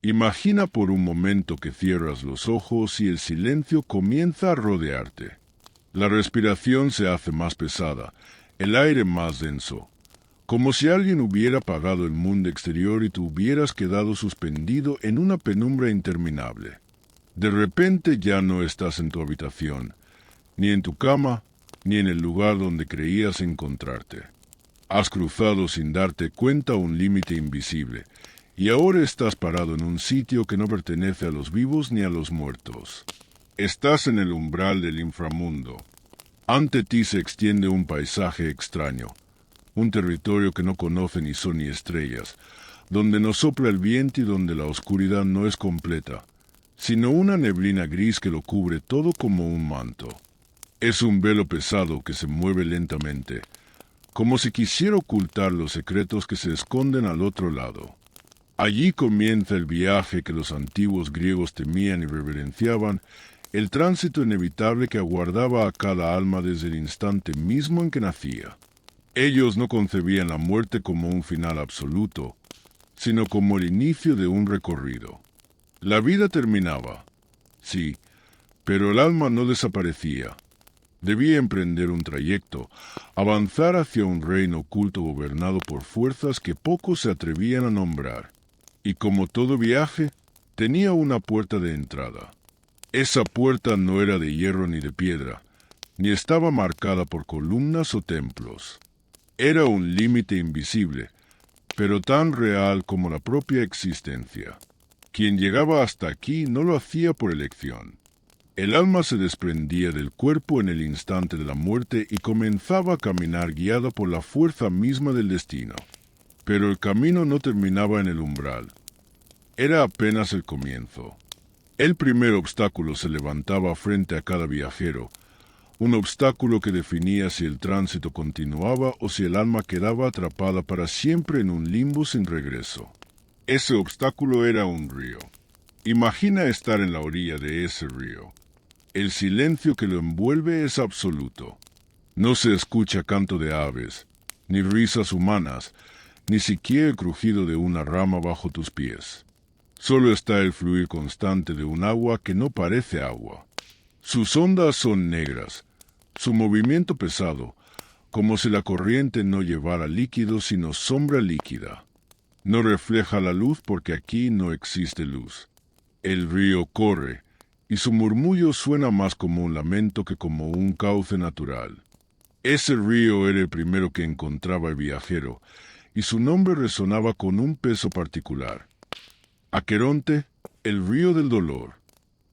Imagina por un momento que cierras los ojos y el silencio comienza a rodearte. La respiración se hace más pesada, el aire más denso, como si alguien hubiera apagado el mundo exterior y tú hubieras quedado suspendido en una penumbra interminable. De repente ya no estás en tu habitación, ni en tu cama, ni en el lugar donde creías encontrarte. Has cruzado sin darte cuenta un límite invisible, y ahora estás parado en un sitio que no pertenece a los vivos ni a los muertos. Estás en el umbral del inframundo. Ante ti se extiende un paisaje extraño, un territorio que no conoce ni sol ni estrellas, donde no sopla el viento y donde la oscuridad no es completa, sino una neblina gris que lo cubre todo como un manto. Es un velo pesado que se mueve lentamente, como si quisiera ocultar los secretos que se esconden al otro lado. Allí comienza el viaje que los antiguos griegos temían y reverenciaban, el tránsito inevitable que aguardaba a cada alma desde el instante mismo en que nacía. Ellos no concebían la muerte como un final absoluto, sino como el inicio de un recorrido. La vida terminaba, sí, pero el alma no desaparecía. Debía emprender un trayecto, avanzar hacia un reino oculto gobernado por fuerzas que pocos se atrevían a nombrar. Y como todo viaje, tenía una puerta de entrada. Esa puerta no era de hierro ni de piedra, ni estaba marcada por columnas o templos. Era un límite invisible, pero tan real como la propia existencia. Quien llegaba hasta aquí no lo hacía por elección. El alma se desprendía del cuerpo en el instante de la muerte y comenzaba a caminar guiada por la fuerza misma del destino. Pero el camino no terminaba en el umbral. Era apenas el comienzo. El primer obstáculo se levantaba frente a cada viajero, un obstáculo que definía si el tránsito continuaba o si el alma quedaba atrapada para siempre en un limbo sin regreso. Ese obstáculo era un río. Imagina estar en la orilla de ese río. El silencio que lo envuelve es absoluto. No se escucha canto de aves, ni risas humanas, ni siquiera el crujido de una rama bajo tus pies. Solo está el fluir constante de un agua que no parece agua. Sus ondas son negras, su movimiento pesado, como si la corriente no llevara líquido sino sombra líquida. No refleja la luz porque aquí no existe luz. El río corre, y su murmullo suena más como un lamento que como un cauce natural. Ese río era el primero que encontraba el viajero, y su nombre resonaba con un peso particular. Aqueronte, el río del dolor.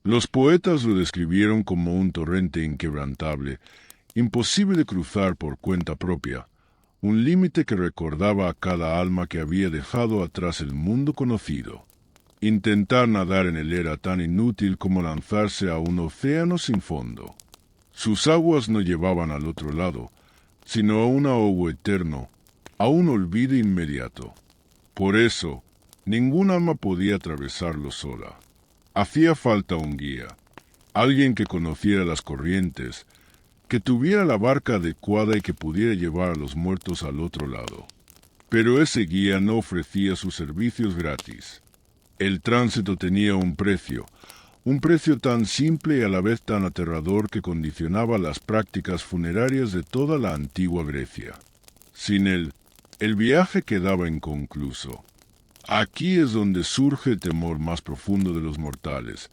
Los poetas lo describieron como un torrente inquebrantable, imposible de cruzar por cuenta propia, un límite que recordaba a cada alma que había dejado atrás el mundo conocido. Intentar nadar en él era tan inútil como lanzarse a un océano sin fondo. Sus aguas no llevaban al otro lado, sino a un ahogo eterno, a un olvido inmediato. Por eso, ningún alma podía atravesarlo sola. Hacía falta un guía, alguien que conociera las corrientes, que tuviera la barca adecuada y que pudiera llevar a los muertos al otro lado. Pero ese guía no ofrecía sus servicios gratis. El tránsito tenía un precio tan simple y a la vez tan aterrador que condicionaba las prácticas funerarias de toda la antigua Grecia. Sin él, el viaje quedaba inconcluso. Aquí es donde surge el temor más profundo de los mortales.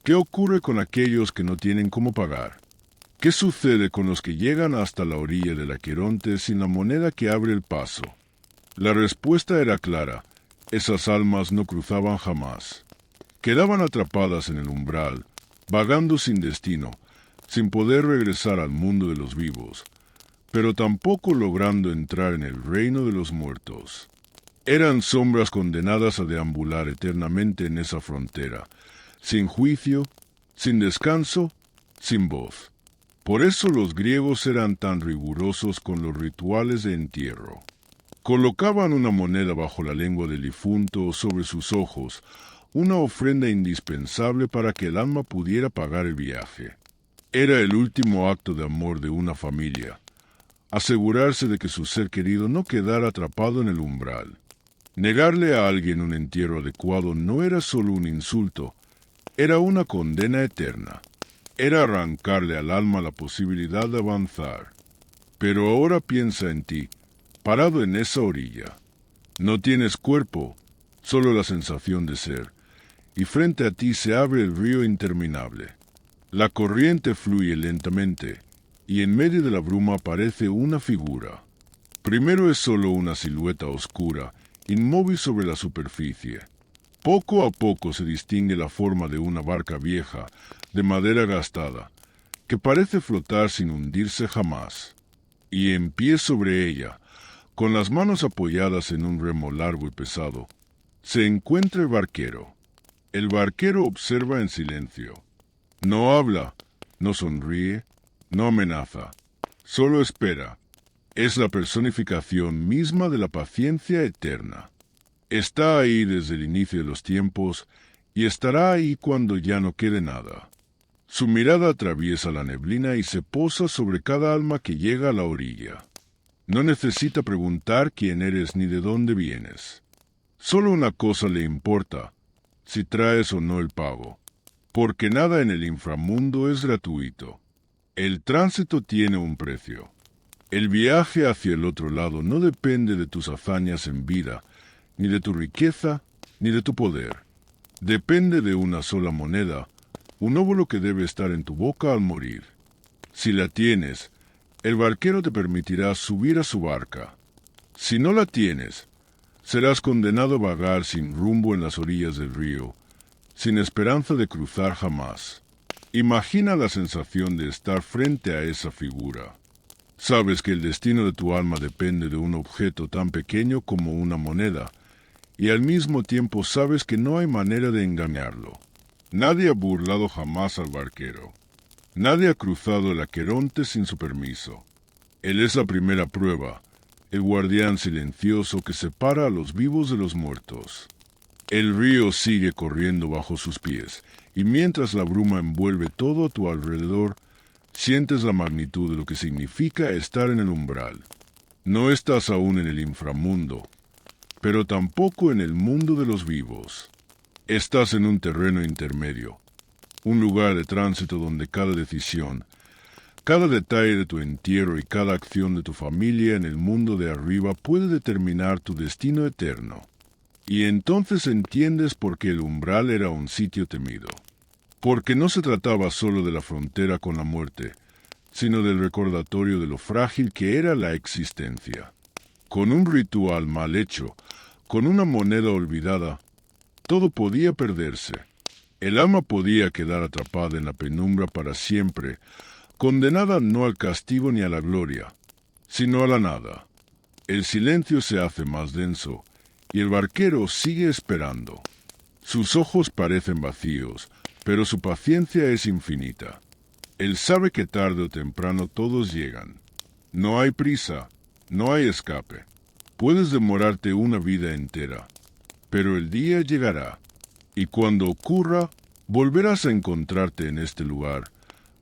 ¿Qué ocurre con aquellos que no tienen cómo pagar? ¿Qué sucede con los que llegan hasta la orilla del Aqueronte sin la moneda que abre el paso? La respuesta era clara. Esas almas no cruzaban jamás. Quedaban atrapadas en el umbral, vagando sin destino, sin poder regresar al mundo de los vivos, pero tampoco logrando entrar en el reino de los muertos. Eran sombras condenadas a deambular eternamente en esa frontera, sin juicio, sin descanso, sin voz. Por eso los griegos eran tan rigurosos con los rituales de entierro. Colocaban una moneda bajo la lengua del difunto o sobre sus ojos, una ofrenda indispensable para que el alma pudiera pagar el viaje. Era el último acto de amor de una familia, asegurarse de que su ser querido no quedara atrapado en el umbral. Negarle a alguien un entierro adecuado no era solo un insulto, era una condena eterna. Era arrancarle al alma la posibilidad de avanzar. Pero ahora piensa en ti, parado en esa orilla. No tienes cuerpo, solo la sensación de ser, y frente a ti se abre el río interminable. La corriente fluye lentamente, y en medio de la bruma aparece una figura. Primero es solo una silueta oscura, inmóvil sobre la superficie. Poco a poco se distingue la forma de una barca vieja, de madera gastada, que parece flotar sin hundirse jamás. Y en pie sobre ella, con las manos apoyadas en un remo largo y pesado, se encuentra el barquero. El barquero observa en silencio. No habla, no sonríe, no amenaza, solo espera. Es la personificación misma de la paciencia eterna. Está ahí desde el inicio de los tiempos y estará ahí cuando ya no quede nada. Su mirada atraviesa la neblina y se posa sobre cada alma que llega a la orilla. No necesita preguntar quién eres ni de dónde vienes. Solo una cosa le importa, si traes o no el pago, porque nada en el inframundo es gratuito. El tránsito tiene un precio. El viaje hacia el otro lado no depende de tus hazañas en vida, ni de tu riqueza, ni de tu poder. Depende de una sola moneda, un óvulo que debe estar en tu boca al morir. Si la tienes, el barquero te permitirá subir a su barca. Si no la tienes, serás condenado a vagar sin rumbo en las orillas del río, sin esperanza de cruzar jamás. Imagina la sensación de estar frente a esa figura. Sabes que el destino de tu alma depende de un objeto tan pequeño como una moneda, y al mismo tiempo sabes que no hay manera de engañarlo. Nadie ha burlado jamás al barquero. Nadie ha cruzado el Aqueronte sin su permiso. Él es la primera prueba, el guardián silencioso que separa a los vivos de los muertos. El río sigue corriendo bajo sus pies, y mientras la bruma envuelve todo a tu alrededor, sientes la magnitud de lo que significa estar en el umbral. No estás aún en el inframundo, pero tampoco en el mundo de los vivos. Estás en un terreno intermedio, un lugar de tránsito donde cada decisión, cada detalle de tu entierro y cada acción de tu familia en el mundo de arriba puede determinar tu destino eterno. Y entonces entiendes por qué el umbral era un sitio temido. Porque no se trataba solo de la frontera con la muerte, sino del recordatorio de lo frágil que era la existencia. Con un ritual mal hecho, con una moneda olvidada, todo podía perderse. El alma podía quedar atrapada en la penumbra para siempre, condenada no al castigo ni a la gloria, sino a la nada. El silencio se hace más denso, y el barquero sigue esperando. Sus ojos parecen vacíos, pero su paciencia es infinita. Él sabe que tarde o temprano todos llegan. No hay prisa, no hay escape. Puedes demorarte una vida entera, pero el día llegará, y cuando ocurra, volverás a encontrarte en este lugar,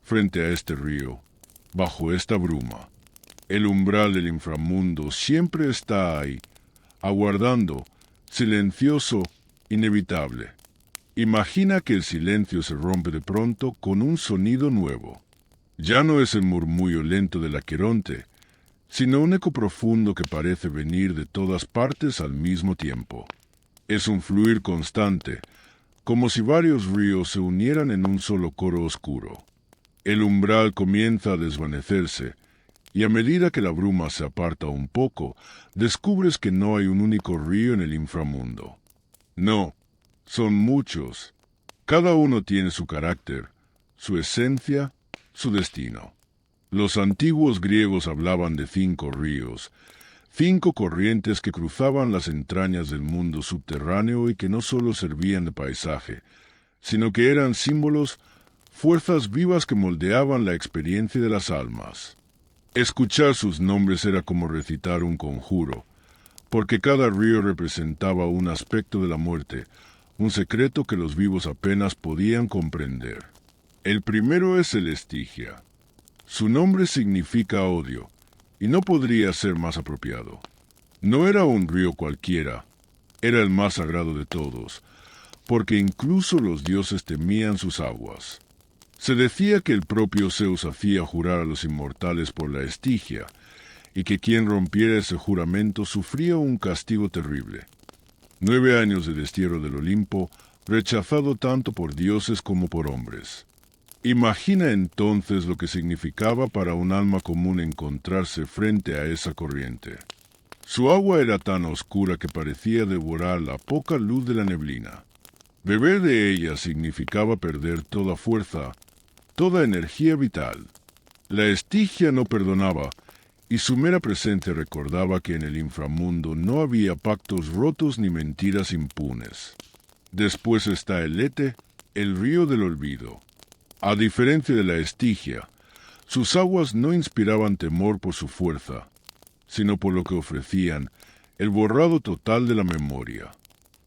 frente a este río, bajo esta bruma. El umbral del inframundo siempre está ahí, aguardando, silencioso, inevitable. Imagina que el silencio se rompe de pronto con un sonido nuevo. Ya no es el murmullo lento del Aqueronte, sino un eco profundo que parece venir de todas partes al mismo tiempo. Es un fluir constante, como si varios ríos se unieran en un solo coro oscuro. El umbral comienza a desvanecerse, y a medida que la bruma se aparta un poco, descubres que no hay un único río en el inframundo. No, son muchos. Cada uno tiene su carácter, su esencia, su destino. Los antiguos griegos hablaban de 5 ríos, 5 corrientes que cruzaban las entrañas del mundo subterráneo y que no solo servían de paisaje, sino que eran símbolos, fuerzas vivas que moldeaban la experiencia de las almas. Escuchar sus nombres era como recitar un conjuro, porque cada río representaba un aspecto de la muerte, un secreto que los vivos apenas podían comprender. El primero es el Estigia. Su nombre significa odio, y no podría ser más apropiado. No era un río cualquiera, Era el más sagrado de todos, porque incluso los dioses temían sus aguas. Se decía que el propio Zeus hacía jurar a los inmortales por la Estigia, y que quien rompiera ese juramento sufría un castigo terrible. 9 años de destierro del Olimpo, rechazado tanto por dioses como por hombres. Imagina entonces lo que significaba para un alma común encontrarse frente a esa corriente. Su agua era tan oscura que parecía devorar la poca luz de la neblina. Beber de ella significaba perder toda fuerza, toda energía vital. La Estigia no perdonaba, y su mera presencia recordaba que en el inframundo no había pactos rotos ni mentiras impunes. Después está el Lete, el río del olvido. A diferencia de la Estigia, sus aguas no inspiraban temor por su fuerza, sino por lo que ofrecían, el borrado total de la memoria.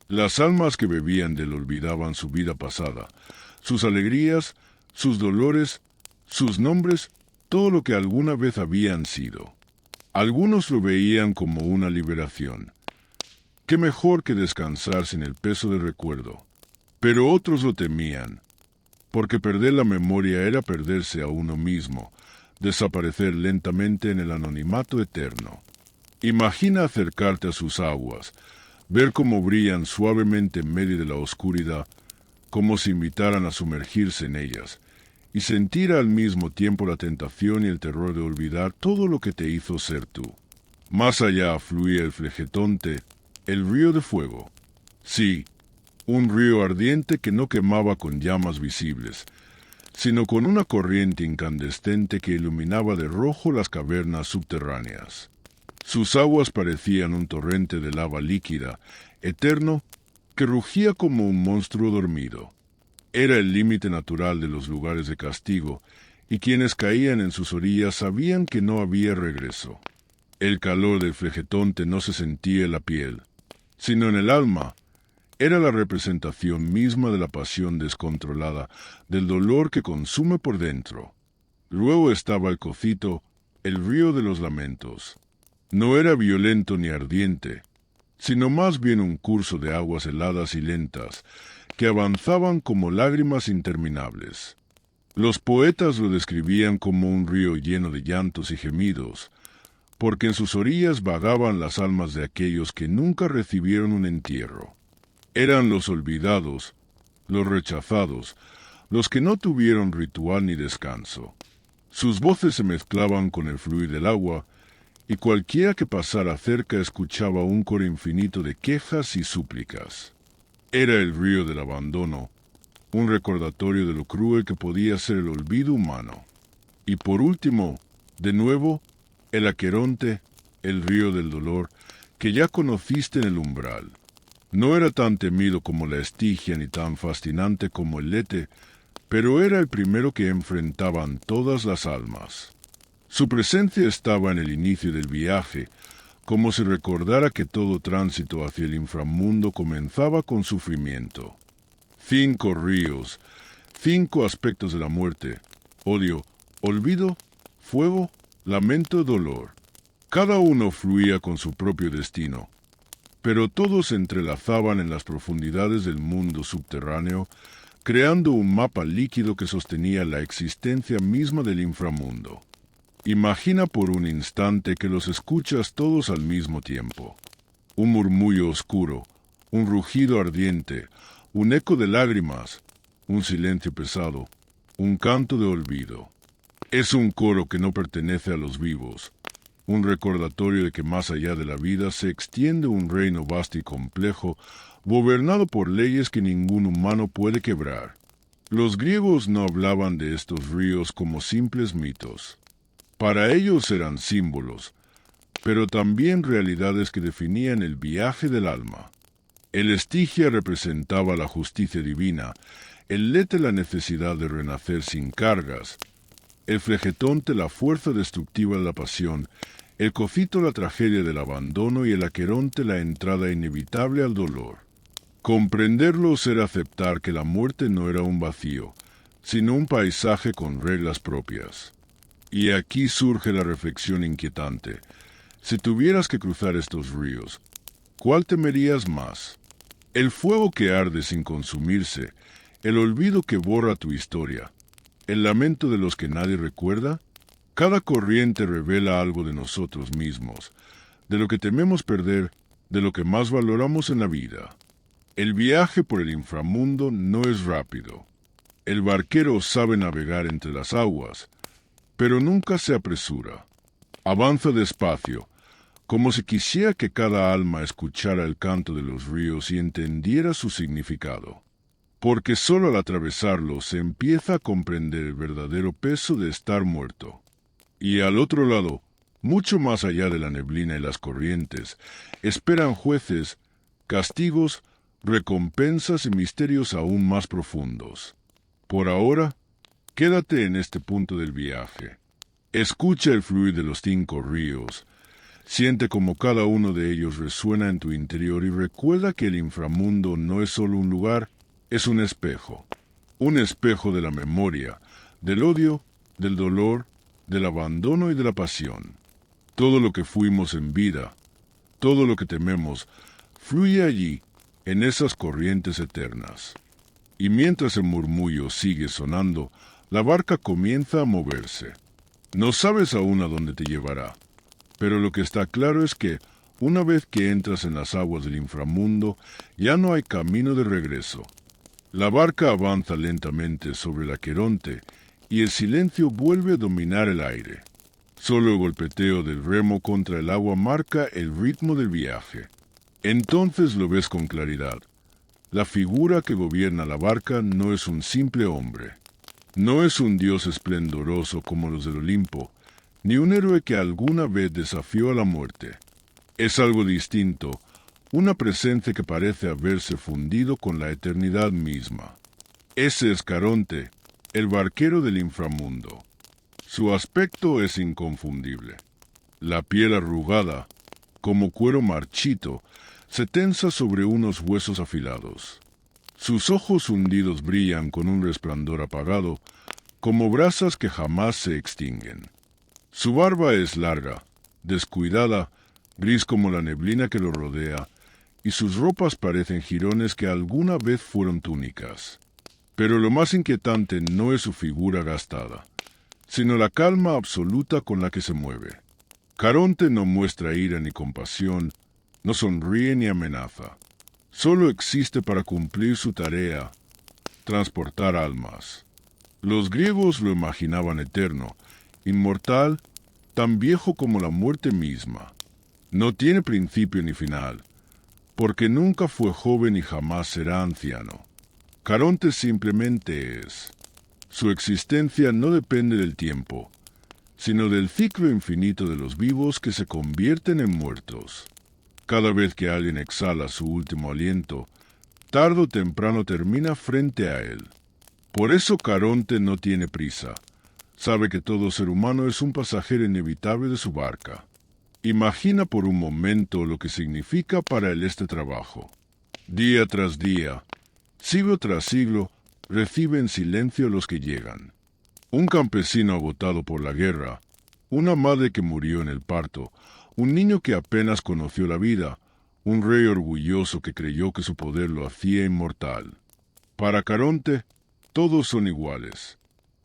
Las almas que bebían del olvidaban su vida pasada, sus alegrías, sus dolores, sus nombres, todo lo que alguna vez habían sido. Algunos lo veían como una liberación. Qué mejor que descansar sin el peso del recuerdo. Pero otros lo temían, porque perder la memoria era perderse a uno mismo, desaparecer lentamente en el anonimato eterno. Imagina acercarte a sus aguas, ver cómo brillan suavemente en medio de la oscuridad, como si invitaran a sumergirse en ellas, y sentir al mismo tiempo la tentación y el terror de olvidar todo lo que te hizo ser tú. Más allá fluía el Flegetonte, el río de fuego. Sí, un río ardiente que no quemaba con llamas visibles, sino con una corriente incandescente que iluminaba de rojo las cavernas subterráneas. Sus aguas parecían un torrente de lava líquida, eterno, que rugía como un monstruo dormido. Era el límite natural de los lugares de castigo, y quienes caían en sus orillas sabían que no había regreso. El calor del Flegetonte no se sentía en la piel, sino en el alma. Era la representación misma de la pasión descontrolada, del dolor que consume por dentro. Luego estaba el Cocito, el río de los lamentos. No era violento ni ardiente, sino más bien un curso de aguas heladas y lentas, que avanzaban como lágrimas interminables. Los poetas lo describían como un río lleno de llantos y gemidos, porque en sus orillas vagaban las almas de aquellos que nunca recibieron un entierro. Eran los olvidados, los rechazados, los que no tuvieron ritual ni descanso. Sus voces se mezclaban con el fluir del agua, y cualquiera que pasara cerca escuchaba un coro infinito de quejas y súplicas. Era el río del abandono, un recordatorio de lo cruel que podía ser el olvido humano. Y por último, de nuevo, el Aqueronte, el río del dolor, que ya conociste en el umbral. No era tan temido como la Estigia ni tan fascinante como el Lete, pero era el primero que enfrentaban todas las almas. Su presencia estaba en el inicio del viaje, como si recordara que todo tránsito hacia el inframundo comenzaba con sufrimiento. 5 ríos, 5 aspectos de la muerte: odio, olvido, fuego, lamento, dolor. Cada uno fluía con su propio destino, pero todos se entrelazaban en las profundidades del mundo subterráneo, creando un mapa líquido que sostenía la existencia misma del inframundo. Imagina por un instante que los escuchas todos al mismo tiempo. Un murmullo oscuro, un rugido ardiente, un eco de lágrimas, un silencio pesado, un canto de olvido. Es un coro que no pertenece a los vivos, un recordatorio de que más allá de la vida se extiende un reino vasto y complejo, gobernado por leyes que ningún humano puede quebrar. Los griegos no hablaban de estos ríos como simples mitos. Para ellos eran símbolos, pero también realidades que definían el viaje del alma. El Estigia representaba la justicia divina, el Lete la necesidad de renacer sin cargas, el Flegetonte la fuerza destructiva de la pasión, el Cocito la tragedia del abandono y el Aqueronte la entrada inevitable al dolor. Comprenderlos era aceptar que la muerte no era un vacío, sino un paisaje con reglas propias. Y aquí surge la reflexión inquietante. Si tuvieras que cruzar estos ríos, ¿cuál temerías más? ¿El fuego que arde sin consumirse, el olvido que borra tu historia, el lamento de los que nadie recuerda? Cada corriente revela algo de nosotros mismos, de lo que tememos perder, de lo que más valoramos en la vida. El viaje por el inframundo no es rápido. El barquero sabe navegar entre las aguas, pero nunca se apresura. Avanza despacio, como si quisiera que cada alma escuchara el canto de los ríos y entendiera su significado. Porque solo al atravesarlo se empieza a comprender el verdadero peso de estar muerto. Y al otro lado, mucho más allá de la neblina y las corrientes, esperan jueces, castigos, recompensas y misterios aún más profundos. Por ahora, quédate en este punto del viaje. Escucha el fluir de los 5 ríos. Siente como cada uno de ellos resuena en tu interior y recuerda que el inframundo no es solo un lugar, es un espejo. Un espejo de la memoria, del odio, del dolor, del abandono y de la pasión. Todo lo que fuimos en vida, todo lo que tememos, fluye allí, en esas corrientes eternas. Y mientras el murmullo sigue sonando, la barca comienza a moverse. No sabes aún a dónde te llevará, pero lo que está claro es que, una vez que entras en las aguas del inframundo, ya no hay camino de regreso. La barca avanza lentamente sobre el Aqueronte, y el silencio vuelve a dominar el aire. Solo el golpeteo del remo contra el agua marca el ritmo del viaje. Entonces lo ves con claridad. La figura que gobierna la barca no es un simple hombre. No es un dios esplendoroso como los del Olimpo, ni un héroe que alguna vez desafió a la muerte. Es algo distinto, una presencia que parece haberse fundido con la eternidad misma. Ese es Caronte, el barquero del inframundo. Su aspecto es inconfundible. La piel arrugada, como cuero marchito, se tensa sobre unos huesos afilados. Sus ojos hundidos brillan con un resplandor apagado, como brasas que jamás se extinguen. Su barba es larga, descuidada, gris como la neblina que lo rodea, y sus ropas parecen jirones que alguna vez fueron túnicas. Pero lo más inquietante no es su figura gastada, sino la calma absoluta con la que se mueve. Caronte no muestra ira ni compasión, no sonríe ni amenaza. Solo existe para cumplir su tarea, transportar almas. Los griegos lo imaginaban eterno, inmortal, tan viejo como la muerte misma. No tiene principio ni final, porque nunca fue joven y jamás será anciano. Caronte simplemente es. Su existencia no depende del tiempo, sino del ciclo infinito de los vivos que se convierten en muertos. Cada vez que alguien exhala su último aliento, tarde o temprano termina frente a él. Por eso Caronte no tiene prisa. Sabe que todo ser humano es un pasajero inevitable de su barca. Imagina por un momento lo que significa para él este trabajo. Día tras día, siglo tras siglo, recibe en silencio a los que llegan. Un campesino agotado por la guerra, una madre que murió en el parto, un niño que apenas conoció la vida, un rey orgulloso que creyó que su poder lo hacía inmortal. Para Caronte, todos son iguales.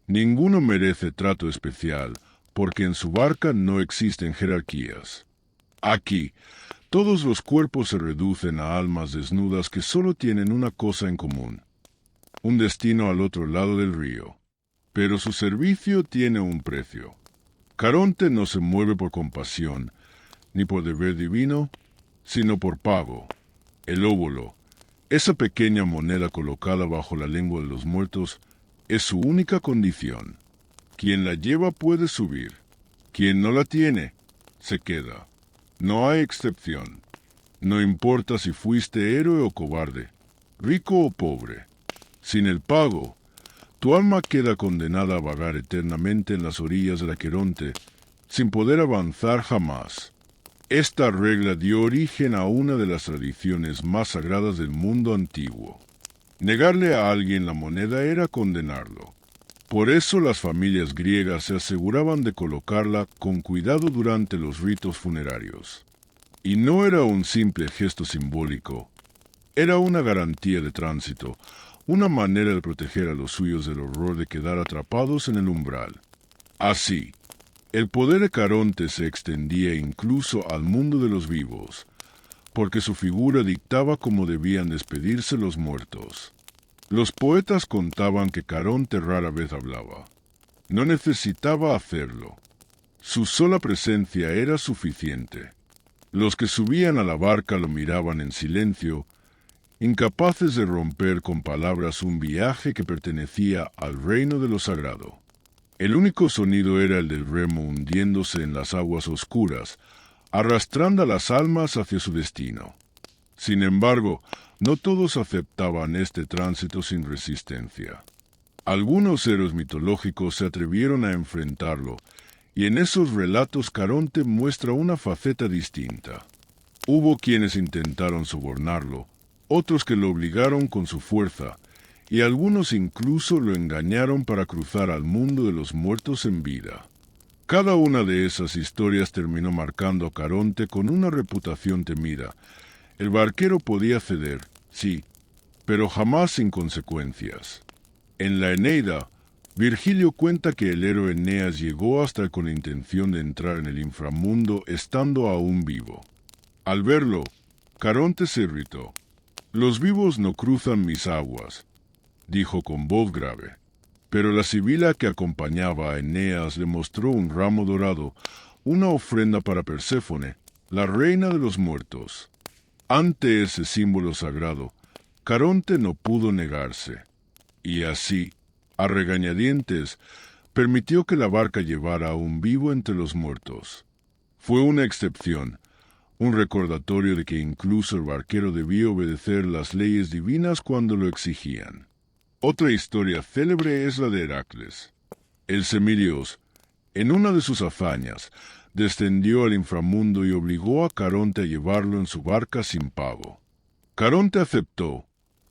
Ninguno merece trato especial, porque en su barca no existen jerarquías. Aquí, todos los cuerpos se reducen a almas desnudas que solo tienen una cosa en común: un destino al otro lado del río. Pero su servicio tiene un precio. Caronte no se mueve por compasión, ni por deber divino, sino por pago. El óbolo, esa pequeña moneda colocada bajo la lengua de los muertos, es su única condición. Quien la lleva puede subir. Quien no la tiene, se queda. No hay excepción. No importa si fuiste héroe o cobarde, rico o pobre. Sin el pago, tu alma queda condenada a vagar eternamente en las orillas del Aqueronte, sin poder avanzar jamás. Esta regla dio origen a una de las tradiciones más sagradas del mundo antiguo. Negarle a alguien la moneda era condenarlo. Por eso las familias griegas se aseguraban de colocarla con cuidado durante los ritos funerarios. Y no era un simple gesto simbólico, era una garantía de tránsito, una manera de proteger a los suyos del horror de quedar atrapados en el umbral. Así, el poder de Caronte se extendía incluso al mundo de los vivos, porque su figura dictaba cómo debían despedirse los muertos. Los poetas contaban que Caronte rara vez hablaba. No necesitaba hacerlo. Su sola presencia era suficiente. Los que subían a la barca lo miraban en silencio, incapaces de romper con palabras un viaje que pertenecía al reino de lo sagrado. El único sonido era el del remo hundiéndose en las aguas oscuras, arrastrando a las almas hacia su destino. Sin embargo, no todos aceptaban este tránsito sin resistencia. Algunos héroes mitológicos se atrevieron a enfrentarlo, y en esos relatos Caronte muestra una faceta distinta. Hubo quienes intentaron sobornarlo, otros que lo obligaron con su fuerza, y algunos incluso lo engañaron para cruzar al mundo de los muertos en vida. Cada una de esas historias terminó marcando a Caronte con una reputación temida. El barquero podía ceder, sí, pero jamás sin consecuencias. En la Eneida, Virgilio cuenta que el héroe Eneas llegó hasta él con la intención de entrar en el inframundo estando aún vivo. Al verlo, Caronte se irritó. «Los vivos no cruzan mis aguas», dijo con voz grave. Pero la sibila que acompañaba a Eneas le mostró un ramo dorado, una ofrenda para Perséfone, la reina de los muertos. Ante ese símbolo sagrado, Caronte no pudo negarse, y así, a regañadientes, permitió que la barca llevara a un vivo entre los muertos. Fue una excepción, un recordatorio de que incluso el barquero debía obedecer las leyes divinas cuando lo exigían. Otra historia célebre es la de Heracles. El semidios, en una de sus hazañas, descendió al inframundo y obligó a Caronte a llevarlo en su barca sin pago. Caronte aceptó,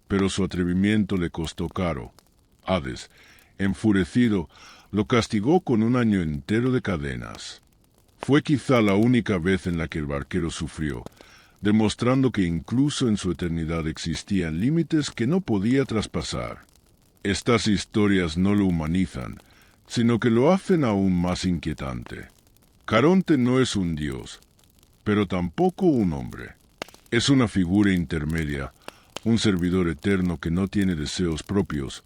pero su atrevimiento le costó caro. Hades, enfurecido, lo castigó con un año entero de cadenas. Fue quizá la única vez en la que el barquero sufrió, demostrando que incluso en su eternidad existían límites que no podía traspasar. Estas historias no lo humanizan, sino que lo hacen aún más inquietante. Caronte no es un dios, pero tampoco un hombre. Es una figura intermedia, un servidor eterno que no tiene deseos propios,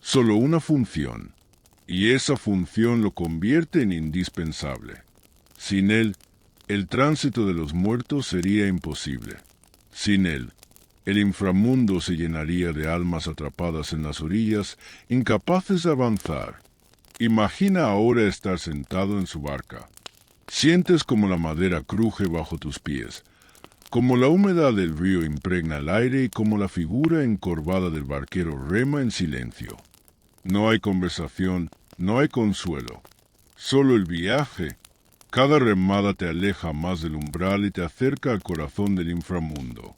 solo una función, y esa función lo convierte en indispensable. Sin él, el tránsito de los muertos sería imposible. Sin él, el inframundo se llenaría de almas atrapadas en las orillas, incapaces de avanzar. Imagina ahora estar sentado en su barca. Sientes como la madera cruje bajo tus pies, como la humedad del río impregna el aire y como la figura encorvada del barquero rema en silencio. No hay conversación, no hay consuelo. Solo el viaje. Cada remada te aleja más del umbral y te acerca al corazón del inframundo.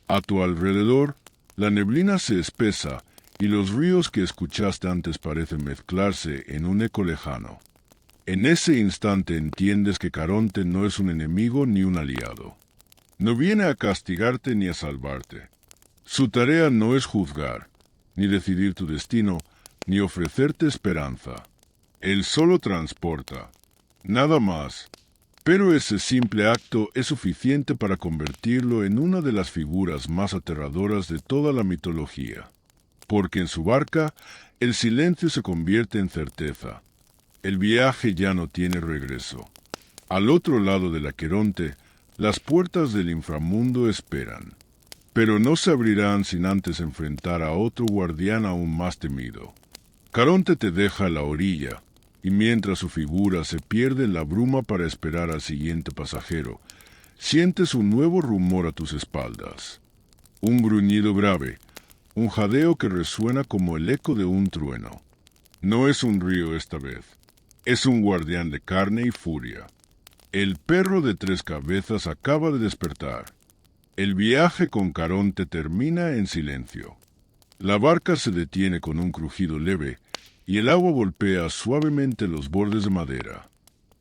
A tu alrededor, la neblina se espesa y los ríos que escuchaste antes parecen mezclarse en un eco lejano. En ese instante entiendes que Caronte no es un enemigo ni un aliado. No viene a castigarte ni a salvarte. Su tarea no es juzgar, ni decidir tu destino, ni ofrecerte esperanza. Él solo transporta. Nada más. Pero ese simple acto es suficiente para convertirlo en una de las figuras más aterradoras de toda la mitología. Porque en su barca, el silencio se convierte en certeza. El viaje ya no tiene regreso. Al otro lado del Aqueronte, las puertas del inframundo esperan. Pero no se abrirán sin antes enfrentar a otro guardián aún más temido. Caronte te deja a la orilla, y mientras su figura se pierde en la bruma para esperar al siguiente pasajero, sientes un nuevo rumor a tus espaldas. Un gruñido grave, un jadeo que resuena como el eco de un trueno. No es un río esta vez, es un guardián de carne y furia. El perro de tres cabezas acaba de despertar. El viaje con Caronte termina en silencio. La barca se detiene con un crujido leve, y el agua golpea suavemente los bordes de madera.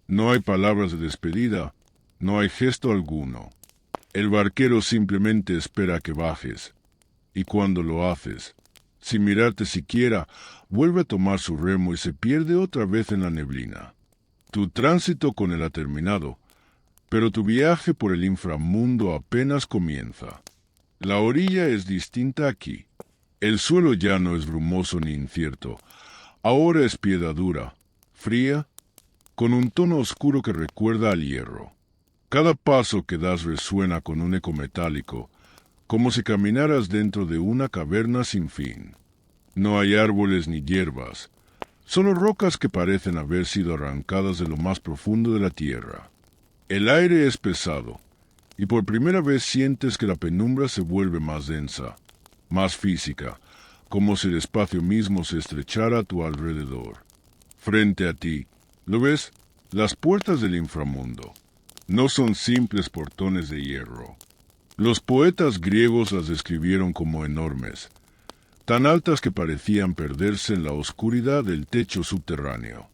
No hay palabras de despedida, no hay gesto alguno. El barquero simplemente espera a que bajes, y cuando lo haces, sin mirarte siquiera, vuelve a tomar su remo y se pierde otra vez en la neblina. Tu tránsito con él ha terminado, pero tu viaje por el inframundo apenas comienza. La orilla es distinta aquí. El suelo ya no es brumoso ni incierto. Ahora es piedra dura, fría, con un tono oscuro que recuerda al hierro. Cada paso que das resuena con un eco metálico, como si caminaras dentro de una caverna sin fin. No hay árboles ni hierbas, solo rocas que parecen haber sido arrancadas de lo más profundo de la tierra. El aire es pesado, y por primera vez sientes que la penumbra se vuelve más densa, más física, como si el espacio mismo se estrechara a tu alrededor. Frente a ti, ¿lo ves? Las puertas del inframundo. No son simples portones de hierro. Los poetas griegos las describieron como enormes, tan altas que parecían perderse en la oscuridad del techo subterráneo.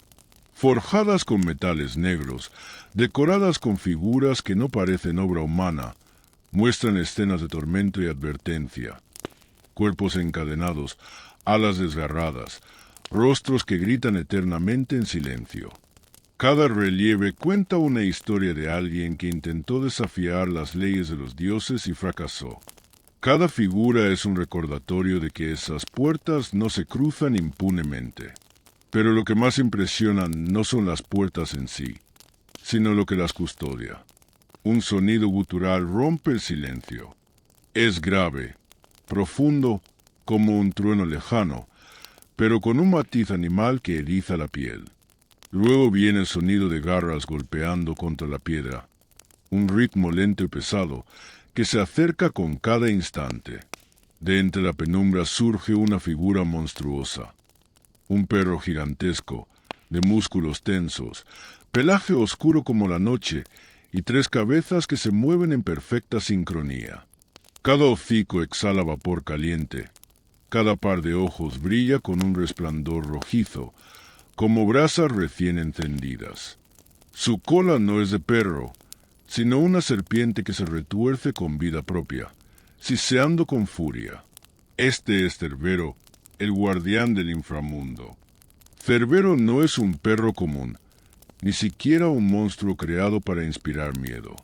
Forjadas con metales negros, decoradas con figuras que no parecen obra humana, muestran escenas de tormento y advertencia. Cuerpos encadenados, alas desgarradas, rostros que gritan eternamente en silencio. Cada relieve cuenta una historia de alguien que intentó desafiar las leyes de los dioses y fracasó. Cada figura es un recordatorio de que esas puertas no se cruzan impunemente. Pero lo que más impresiona no son las puertas en sí, sino lo que las custodia. Un sonido gutural rompe el silencio. Es grave, profundo, como un trueno lejano, pero con un matiz animal que eriza la piel. Luego viene el sonido de garras golpeando contra la piedra, un ritmo lento y pesado que se acerca con cada instante. De entre la penumbra surge una figura monstruosa, un perro gigantesco, de músculos tensos, pelaje oscuro como la noche y tres cabezas que se mueven en perfecta sincronía. Cada hocico exhala vapor caliente, cada par de ojos brilla con un resplandor rojizo, como brasas recién encendidas. Su cola no es de perro, sino una serpiente que se retuerce con vida propia, siseando con furia. Este es Cerbero, el guardián del inframundo. Cerbero no es un perro común, ni siquiera un monstruo creado para inspirar miedo.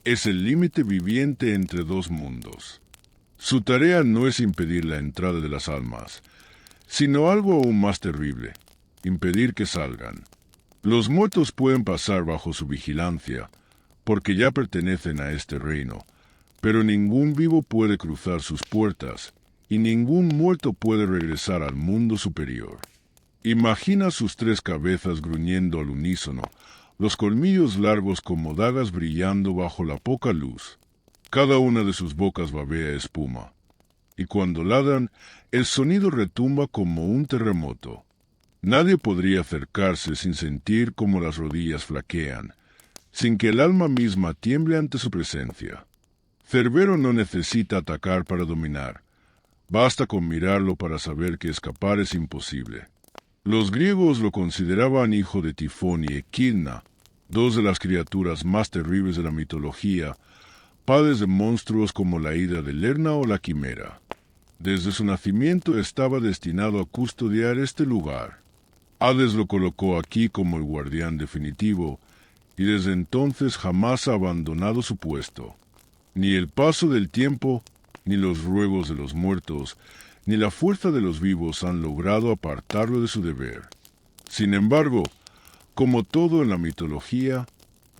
Es el límite viviente entre dos mundos. Su tarea no es impedir la entrada de las almas, sino algo aún más terrible: impedir que salgan. Los muertos pueden pasar bajo su vigilancia, porque ya pertenecen a este reino, pero ningún vivo puede cruzar sus puertas, y ningún muerto puede regresar al mundo superior. Imagina sus tres cabezas gruñendo al unísono, los colmillos largos como dagas brillando bajo la poca luz. Cada una de sus bocas babea espuma, y cuando ladran, el sonido retumba como un terremoto. Nadie podría acercarse sin sentir como las rodillas flaquean, sin que el alma misma tiemble ante su presencia. Cerbero no necesita atacar para dominar. Basta con mirarlo para saber que escapar es imposible. Los griegos lo consideraban hijo de Tifón y Equidna, dos de las criaturas más terribles de la mitología, padres de monstruos como la hidra de Lerna o la quimera. Desde su nacimiento estaba destinado a custodiar este lugar. Hades lo colocó aquí como el guardián definitivo, y desde entonces jamás ha abandonado su puesto. Ni el paso del tiempo, ni los ruegos de los muertos, ni la fuerza de los vivos han logrado apartarlo de su deber. Sin embargo, como todo en la mitología,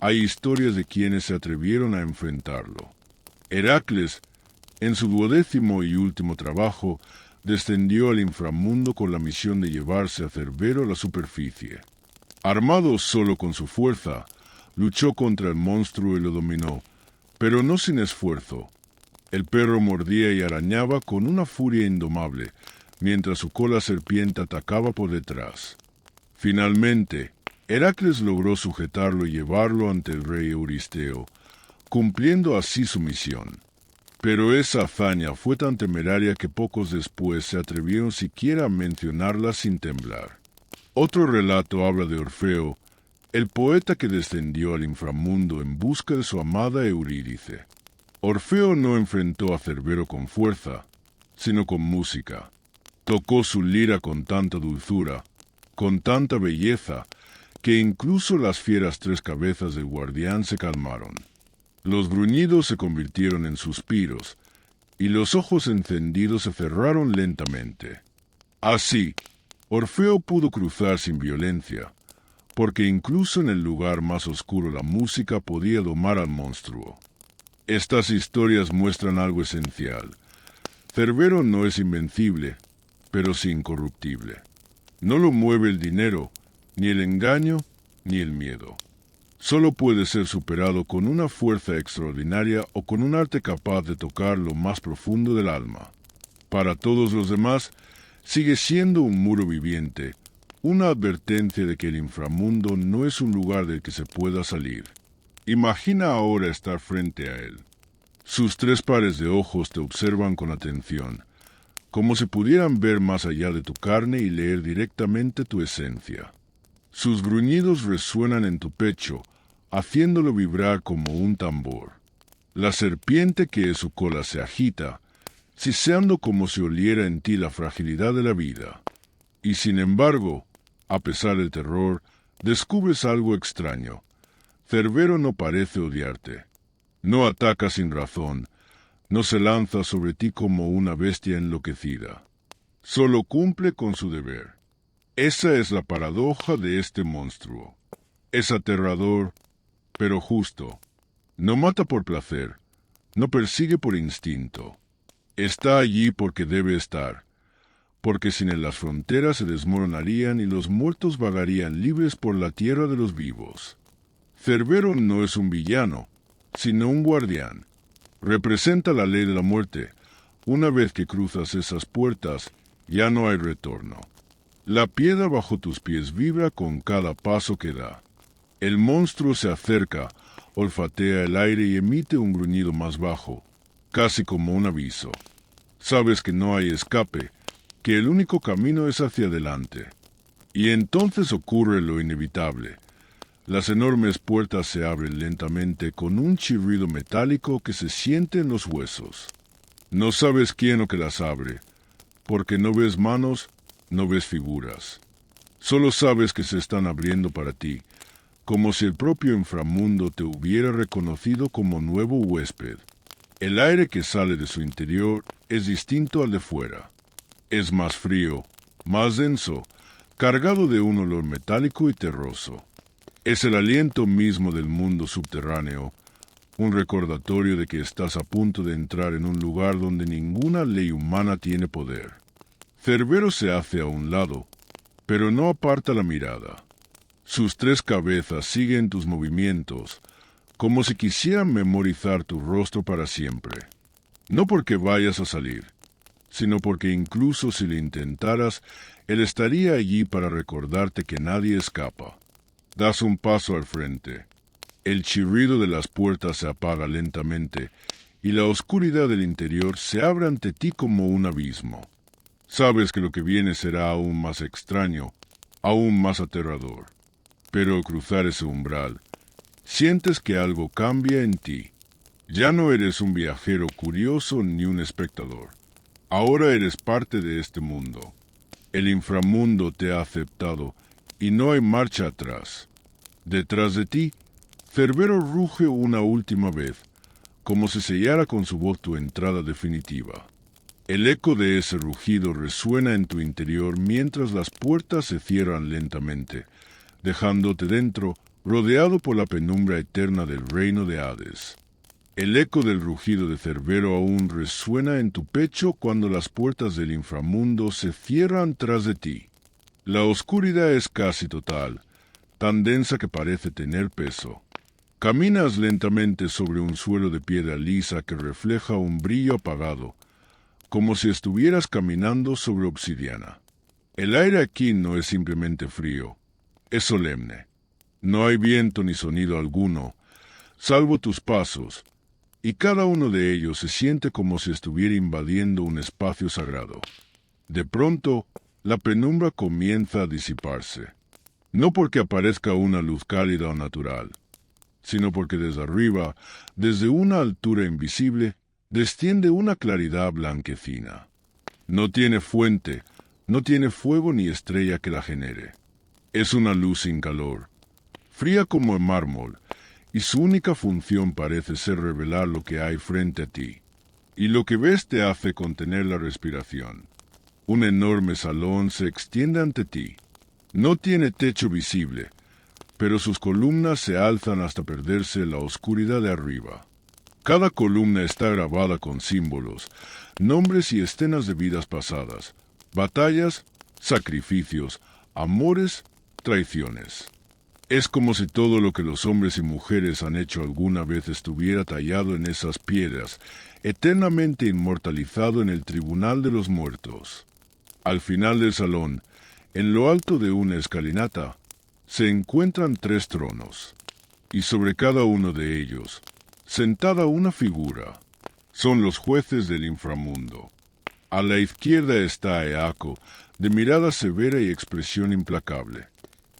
hay historias de quienes se atrevieron a enfrentarlo. Heracles, en su 12º y último trabajo, descendió al inframundo con la misión de llevarse a Cerbero a la superficie. Armado solo con su fuerza, luchó contra el monstruo y lo dominó, pero no sin esfuerzo. El perro mordía y arañaba con una furia indomable, mientras su cola serpiente atacaba por detrás. Finalmente, Heracles logró sujetarlo y llevarlo ante el rey Euristeo, cumpliendo así su misión. Pero esa hazaña fue tan temeraria que pocos después se atrevieron siquiera a mencionarla sin temblar. Otro relato habla de Orfeo, el poeta que descendió al inframundo en busca de su amada Eurídice. Orfeo no enfrentó a Cerbero con fuerza, sino con música. Tocó su lira con tanta dulzura, con tanta belleza, que incluso las fieras tres cabezas del guardián se calmaron. Los gruñidos se convirtieron en suspiros, y los ojos encendidos se cerraron lentamente. Así, Orfeo pudo cruzar sin violencia, porque incluso en el lugar más oscuro la música podía domar al monstruo. Estas historias muestran algo esencial. Cerbero no es invencible, pero sí incorruptible. No lo mueve el dinero, ni el engaño, ni el miedo. Solo puede ser superado con una fuerza extraordinaria o con un arte capaz de tocar lo más profundo del alma. Para todos los demás, sigue siendo un muro viviente, una advertencia de que el inframundo no es un lugar del que se pueda salir. Imagina ahora estar frente a él. Sus tres pares de ojos te observan con atención, como si pudieran ver más allá de tu carne y leer directamente tu esencia. Sus gruñidos resuenan en tu pecho, haciéndolo vibrar como un tambor. La serpiente que es su cola se agita, siseando como si oliera en ti la fragilidad de la vida. Y sin embargo, a pesar del terror, descubres algo extraño. Cerbero no parece odiarte. No ataca sin razón, no se lanza sobre ti como una bestia enloquecida. Solo cumple con su deber. Esa es la paradoja de este monstruo. Es aterrador, pero justo. No mata por placer, no persigue por instinto. Está allí porque debe estar, porque sin él las fronteras se desmoronarían y los muertos vagarían libres por la tierra de los vivos. Cerbero no es un villano, sino un guardián. Representa la ley de la muerte. Una vez que cruzas esas puertas, ya no hay retorno. La piedra bajo tus pies vibra con cada paso que da. El monstruo se acerca, olfatea el aire y emite un gruñido más bajo, casi como un aviso. Sabes que no hay escape, que el único camino es hacia adelante. Y entonces ocurre lo inevitable. Las enormes puertas se abren lentamente con un chirrido metálico que se siente en los huesos. No sabes quién o que las abre, porque no ves manos, no ves figuras. Solo sabes que se están abriendo para ti, como si el propio inframundo te hubiera reconocido como nuevo huésped. El aire que sale de su interior es distinto al de fuera. Es más frío, más denso, cargado de un olor metálico y terroso. Es el aliento mismo del mundo subterráneo, un recordatorio de que estás a punto de entrar en un lugar donde ninguna ley humana tiene poder. Cerbero se hace a un lado, pero no aparta la mirada. Sus tres cabezas siguen tus movimientos, como si quisieran memorizar tu rostro para siempre. No porque vayas a salir, sino porque incluso si lo intentaras, él estaría allí para recordarte que nadie escapa. Das un paso al frente. El chirrido de las puertas se apaga lentamente, y la oscuridad del interior se abre ante ti como un abismo. Sabes que lo que viene será aún más extraño, aún más aterrador. Pero al cruzar ese umbral, sientes que algo cambia en ti. Ya no eres un viajero curioso ni un espectador. Ahora eres parte de este mundo. El inframundo te ha aceptado y no hay marcha atrás. Detrás de ti, Cerbero ruge una última vez, como si sellara con su voz tu entrada definitiva. El eco de ese rugido resuena en tu interior mientras las puertas se cierran lentamente, dejándote dentro, rodeado por la penumbra eterna del reino de Hades. El eco del rugido de Cerbero aún resuena en tu pecho cuando las puertas del inframundo se cierran tras de ti. La oscuridad es casi total, tan densa que parece tener peso. Caminas lentamente sobre un suelo de piedra lisa que refleja un brillo apagado, como si estuvieras caminando sobre obsidiana. El aire aquí no es simplemente frío, es solemne. No hay viento ni sonido alguno, salvo tus pasos, y cada uno de ellos se siente como si estuviera invadiendo un espacio sagrado. De pronto, la penumbra comienza a disiparse, no porque aparezca una luz cálida o natural, sino porque desde arriba, desde una altura invisible, desciende una claridad blanquecina. No tiene fuente, no tiene fuego ni estrella que la genere. Es una luz sin calor, fría como el mármol, y su única función parece ser revelar lo que hay frente a ti. Y lo que ves te hace contener la respiración. Un enorme salón se extiende ante ti. No tiene techo visible, pero sus columnas se alzan hasta perderse en la oscuridad de arriba. Cada columna está grabada con símbolos, nombres y escenas de vidas pasadas, batallas, sacrificios, amores, traiciones. Es como si todo lo que los hombres y mujeres han hecho alguna vez estuviera tallado en esas piedras, eternamente inmortalizado en el tribunal de los muertos. Al final del salón, en lo alto de una escalinata, se encuentran 3 tronos, y sobre cada uno de ellos, sentada una figura. Son los jueces del inframundo. A la izquierda está Eaco, de mirada severa y expresión implacable.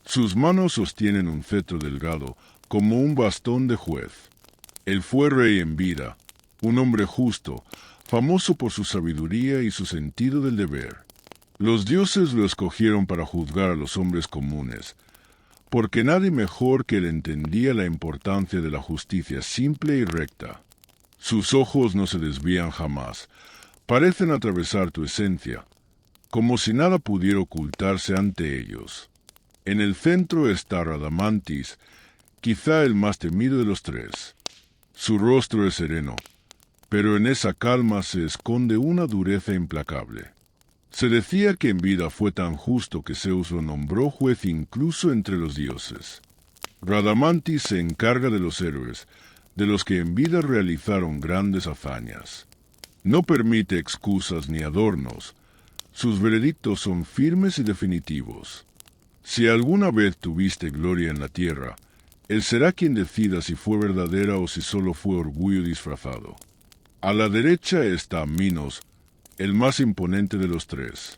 Sus manos sostienen un cetro delgado, como un bastón de juez. Él fue rey en vida, un hombre justo, famoso por su sabiduría y su sentido del deber. Los dioses lo escogieron para juzgar a los hombres comunes, porque nadie mejor que él entendía la importancia de la justicia simple y recta. Sus ojos no se desvían jamás, parecen atravesar tu esencia, como si nada pudiera ocultarse ante ellos. En el centro está Radamantis, quizá el más temido de los 3. Su rostro es sereno, pero en esa calma se esconde una dureza implacable. Se decía que en vida fue tan justo que Zeus lo nombró juez incluso entre los dioses. Radamantis se encarga de los héroes, de los que en vida realizaron grandes hazañas. No permite excusas ni adornos. Sus veredictos son firmes y definitivos. Si alguna vez tuviste gloria en la tierra, él será quien decida si fue verdadera o si solo fue orgullo disfrazado. A la derecha está Minos, el más imponente de los 3.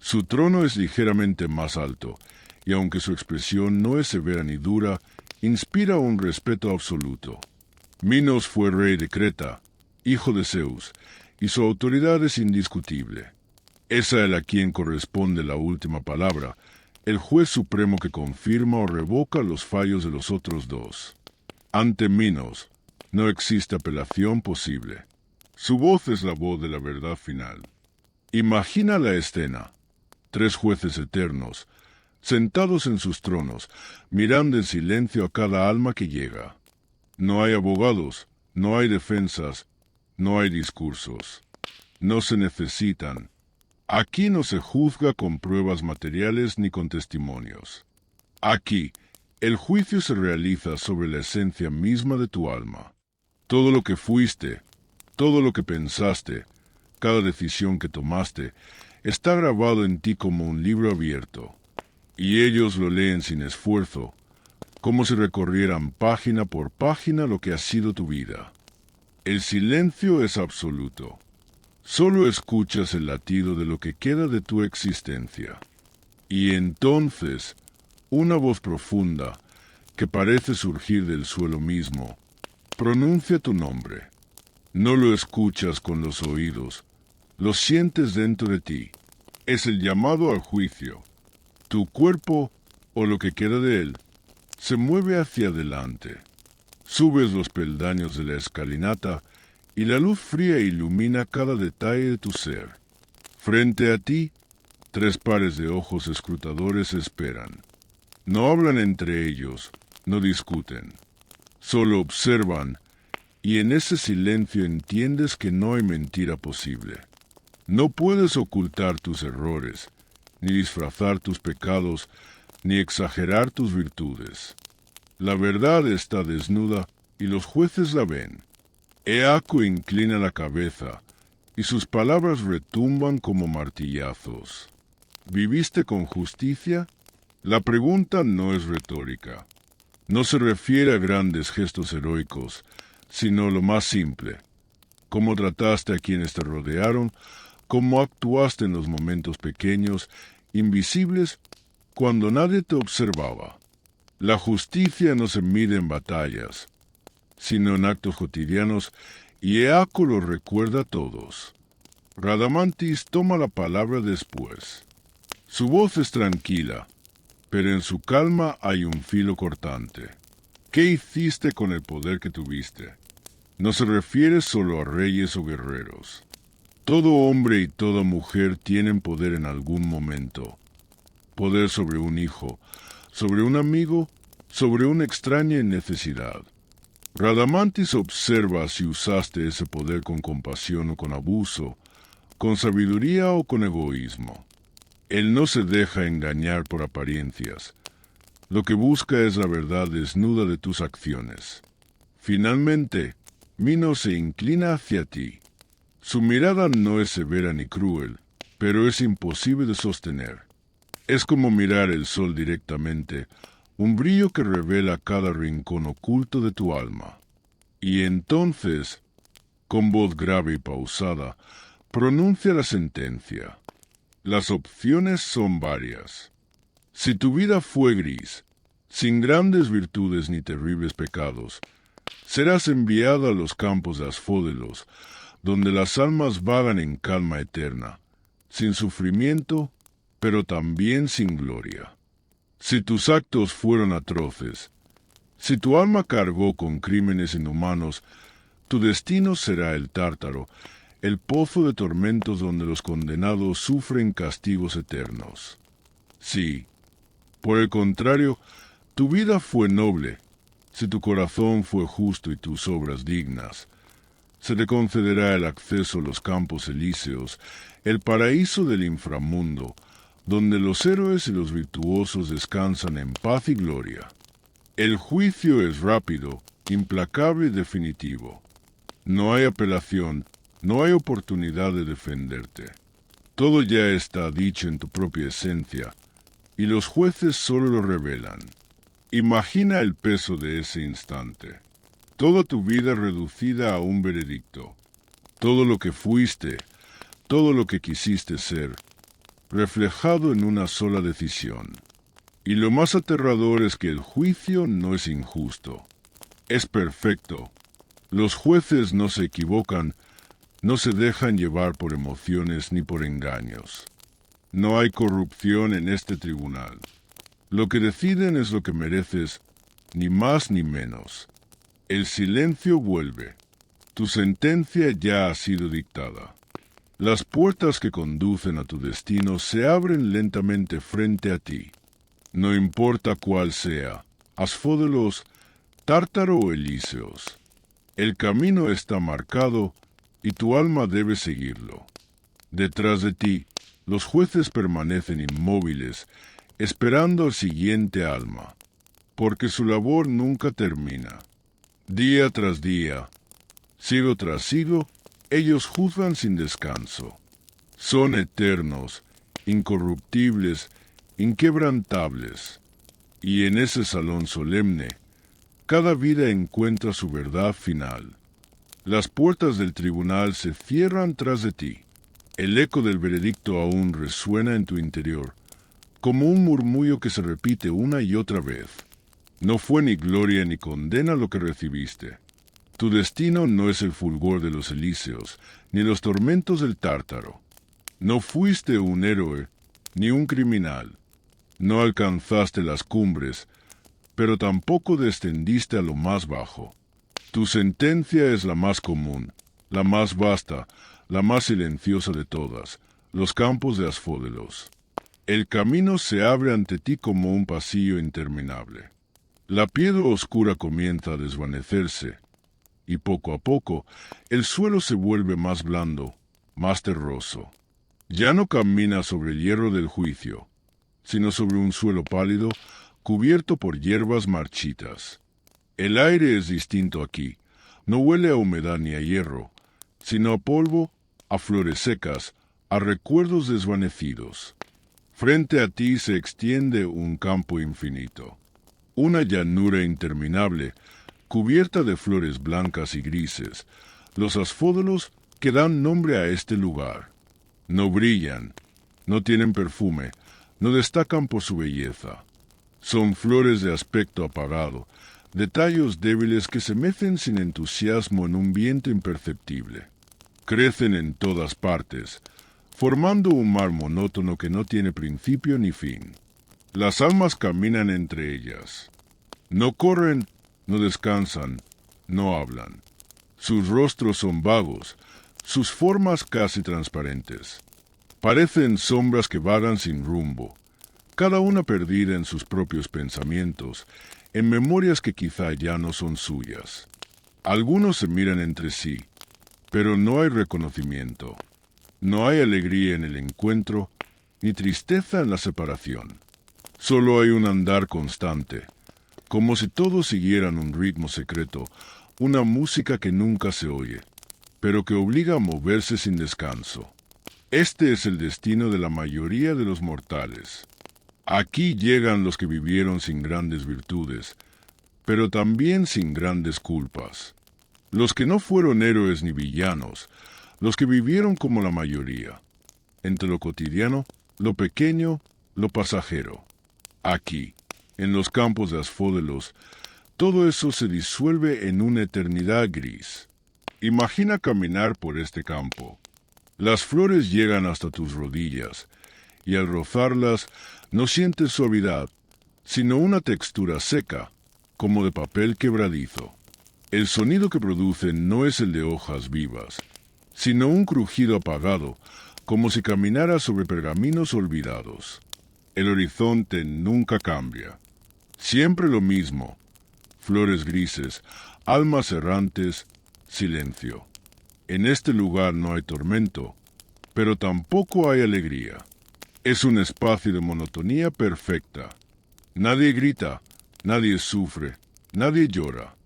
Su trono es ligeramente más alto, y aunque su expresión no es severa ni dura, inspira un respeto absoluto. Minos fue rey de Creta, hijo de Zeus, y su autoridad es indiscutible. Es a él a quien corresponde la última palabra, el juez supremo que confirma o revoca los fallos de los otros 2. Ante Minos, no existe apelación posible. Su voz es la voz de la verdad final. Imagina la escena. 3 jueces eternos, sentados en sus tronos, mirando en silencio a cada alma que llega. No hay abogados, no hay defensas, no hay discursos. No se necesitan. Aquí no se juzga con pruebas materiales ni con testimonios. Aquí, el juicio se realiza sobre la esencia misma de tu alma. Todo lo que fuiste, todo lo que pensaste, cada decisión que tomaste, está grabado en ti como un libro abierto, y ellos lo leen sin esfuerzo, como si recorrieran página por página lo que ha sido tu vida. El silencio es absoluto. Solo escuchas el latido de lo que queda de tu existencia. Y entonces, una voz profunda, que parece surgir del suelo mismo, pronuncia tu nombre. No lo escuchas con los oídos, lo sientes dentro de ti. Es el llamado al juicio. Tu cuerpo, o lo que queda de él, se mueve hacia adelante. Subes los peldaños de la escalinata y la luz fría ilumina cada detalle de tu ser. Frente a ti, 3 pares de ojos escrutadores esperan. No hablan entre ellos, no discuten. Solo observan, y en ese silencio entiendes que no hay mentira posible. No puedes ocultar tus errores, ni disfrazar tus pecados, ni exagerar tus virtudes. La verdad está desnuda y los jueces la ven. Eaco inclina la cabeza y sus palabras retumban como martillazos. ¿Viviste con justicia? La pregunta no es retórica. No se refiere a grandes gestos heroicos, sino lo más simple. Cómo trataste a quienes te rodearon, cómo actuaste en los momentos pequeños, invisibles, cuando nadie te observaba. La justicia no se mide en batallas, sino en actos cotidianos, y Eaco lo recuerda a todos. Radamantis toma la palabra después. Su voz es tranquila, pero en su calma hay un filo cortante. ¿Qué hiciste con el poder que tuviste? No se refiere solo a reyes o guerreros. Todo hombre y toda mujer tienen poder en algún momento. Poder sobre un hijo, sobre un amigo, sobre un extraño en necesidad. Radamantis observa si usaste ese poder con compasión o con abuso, con sabiduría o con egoísmo. Él no se deja engañar por apariencias. Lo que busca es la verdad desnuda de tus acciones. Finalmente, Minos se inclina hacia ti. Su mirada no es severa ni cruel, pero es imposible de sostener. Es como mirar el sol directamente, un brillo que revela cada rincón oculto de tu alma. Y entonces, con voz grave y pausada, pronuncia la sentencia. Las opciones son varias. Si tu vida fue gris, sin grandes virtudes ni terribles pecados, serás enviado a los campos de Asfódelos, donde las almas vagan en calma eterna, sin sufrimiento, pero también sin gloria. Si tus actos fueron atroces, si tu alma cargó con crímenes inhumanos, tu destino será el Tártaro, el pozo de tormentos donde los condenados sufren castigos eternos. Sí, por el contrario, tu vida fue noble, si tu corazón fue justo y tus obras dignas, se te concederá el acceso a los campos elíseos, el paraíso del inframundo, donde los héroes y los virtuosos descansan en paz y gloria. El juicio es rápido, implacable y definitivo. No hay apelación, no hay oportunidad de defenderte. Todo ya está dicho en tu propia esencia, y los jueces solo lo revelan. Imagina el peso de ese instante. Toda tu vida reducida a un veredicto. Todo lo que fuiste, todo lo que quisiste ser, reflejado en una sola decisión. Y lo más aterrador es que el juicio no es injusto. Es perfecto. Los jueces no se equivocan, no se dejan llevar por emociones ni por engaños. No hay corrupción en este tribunal. Lo que deciden es lo que mereces, ni más ni menos. El silencio vuelve. Tu sentencia ya ha sido dictada. Las puertas que conducen a tu destino se abren lentamente frente a ti. No importa cuál sea, Asfódelos, Tártaro o Elíseos. El camino está marcado y tu alma debe seguirlo. Detrás de ti, los jueces permanecen inmóviles, esperando al siguiente alma, porque su labor nunca termina. Día tras día, siglo tras siglo, ellos juzgan sin descanso. Son eternos, incorruptibles, inquebrantables. Y en ese salón solemne, cada vida encuentra su verdad final. Las puertas del tribunal se cierran tras de ti. El eco del veredicto aún resuena en tu interior, como un murmullo que se repite una y otra vez. No fue ni gloria ni condena lo que recibiste. Tu destino no es el fulgor de los Elíseos, ni los tormentos del Tártaro. No fuiste un héroe, ni un criminal. No alcanzaste las cumbres, pero tampoco descendiste a lo más bajo. Tu sentencia es la más común, la más vasta, la más silenciosa de todas, los campos de Asfódelos. El camino se abre ante ti como un pasillo interminable. La piedra oscura comienza a desvanecerse, y poco a poco el suelo se vuelve más blando, más terroso. Ya no caminas sobre el hierro del juicio, sino sobre un suelo pálido cubierto por hierbas marchitas. El aire es distinto aquí, no huele a humedad ni a hierro, sino a polvo, a flores secas, a recuerdos desvanecidos. Frente a ti se extiende un campo infinito, una llanura interminable, cubierta de flores blancas y grises, los asfódelos que dan nombre a este lugar. No brillan, no tienen perfume, no destacan por su belleza. Son flores de aspecto apagado, de tallos débiles que se mecen sin entusiasmo en un viento imperceptible. Crecen en todas partes, formando un mar monótono que no tiene principio ni fin. Las almas caminan entre ellas. No corren, no descansan, no hablan. Sus rostros son vagos, sus formas casi transparentes. Parecen sombras que vagan sin rumbo, cada una perdida en sus propios pensamientos, en memorias que quizá ya no son suyas. Algunos se miran entre sí, pero no hay reconocimiento. No hay alegría en el encuentro, ni tristeza en la separación. Solo hay un andar constante, como si todos siguieran un ritmo secreto, una música que nunca se oye, pero que obliga a moverse sin descanso. Este es el destino de la mayoría de los mortales. Aquí llegan los que vivieron sin grandes virtudes, pero también sin grandes culpas. Los que no fueron héroes ni villanos, los que vivieron como la mayoría, entre lo cotidiano, lo pequeño, lo pasajero. Aquí, en los campos de Asfódelos, todo eso se disuelve en una eternidad gris. Imagina caminar por este campo. Las flores llegan hasta tus rodillas, y al rozarlas no sientes suavidad, sino una textura seca, como de papel quebradizo. El sonido que producen no es el de hojas vivas, sino un crujido apagado, como si caminara sobre pergaminos olvidados. El horizonte nunca cambia. Siempre lo mismo. Flores grises, almas errantes, silencio. En este lugar no hay tormento, pero tampoco hay alegría. Es un espacio de monotonía perfecta. Nadie grita, nadie sufre, nadie llora,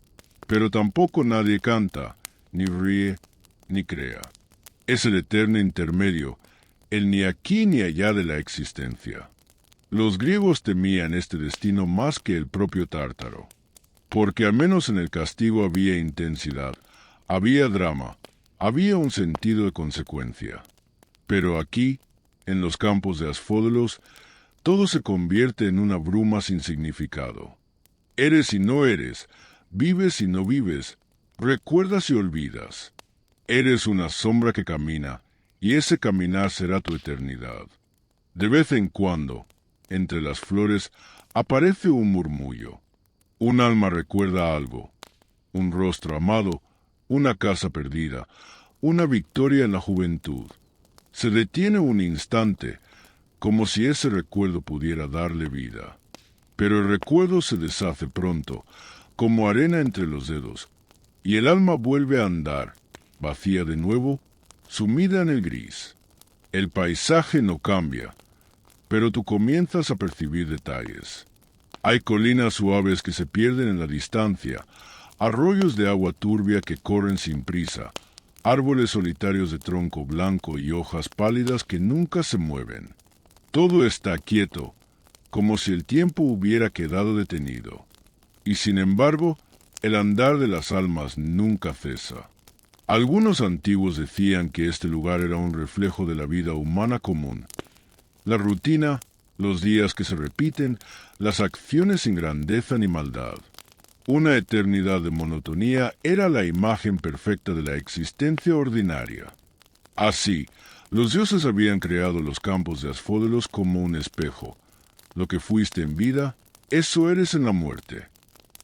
pero tampoco nadie canta, ni ríe, ni crea. Es el eterno intermedio, el ni aquí ni allá de la existencia. Los griegos temían este destino más que el propio Tártaro, porque al menos en el castigo había intensidad, había drama, había un sentido de consecuencia. Pero aquí, en los campos de Asfódelos, todo se convierte en una bruma sin significado. Eres y no eres, vives y no vives, recuerdas y olvidas. Eres una sombra que camina, y ese caminar será tu eternidad. De vez en cuando, entre las flores, aparece un murmullo. Un alma recuerda algo, un rostro amado, una casa perdida, una victoria en la juventud. Se detiene un instante, como si ese recuerdo pudiera darle vida. Pero el recuerdo se deshace pronto, como arena entre los dedos, y el alma vuelve a andar, vacía de nuevo, sumida en el gris. El paisaje no cambia, pero tú comienzas a percibir detalles. Hay colinas suaves que se pierden en la distancia, arroyos de agua turbia que corren sin prisa, árboles solitarios de tronco blanco y hojas pálidas que nunca se mueven. Todo está quieto, como si el tiempo hubiera quedado detenido. Y sin embargo, el andar de las almas nunca cesa. Algunos antiguos decían que este lugar era un reflejo de la vida humana común. La rutina, los días que se repiten, las acciones sin grandeza ni maldad. Una eternidad de monotonía era la imagen perfecta de la existencia ordinaria. Así, los dioses habían creado los campos de Asfódelos como un espejo. Lo que fuiste en vida, eso eres en la muerte.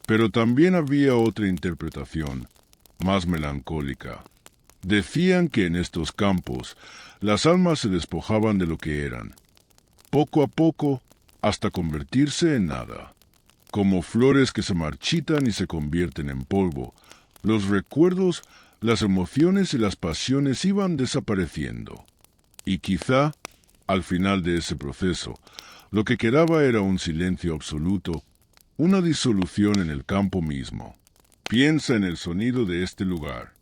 Pero también había otra interpretación, más melancólica. Decían que en estos campos las almas se despojaban de lo que eran, poco a poco, hasta convertirse en nada. Como flores que se marchitan y se convierten en polvo, los recuerdos, las emociones y las pasiones iban desapareciendo. Y quizá, al final de ese proceso, lo que quedaba era un silencio absoluto, una disolución en el campo mismo. Piensa en el sonido de este lugar.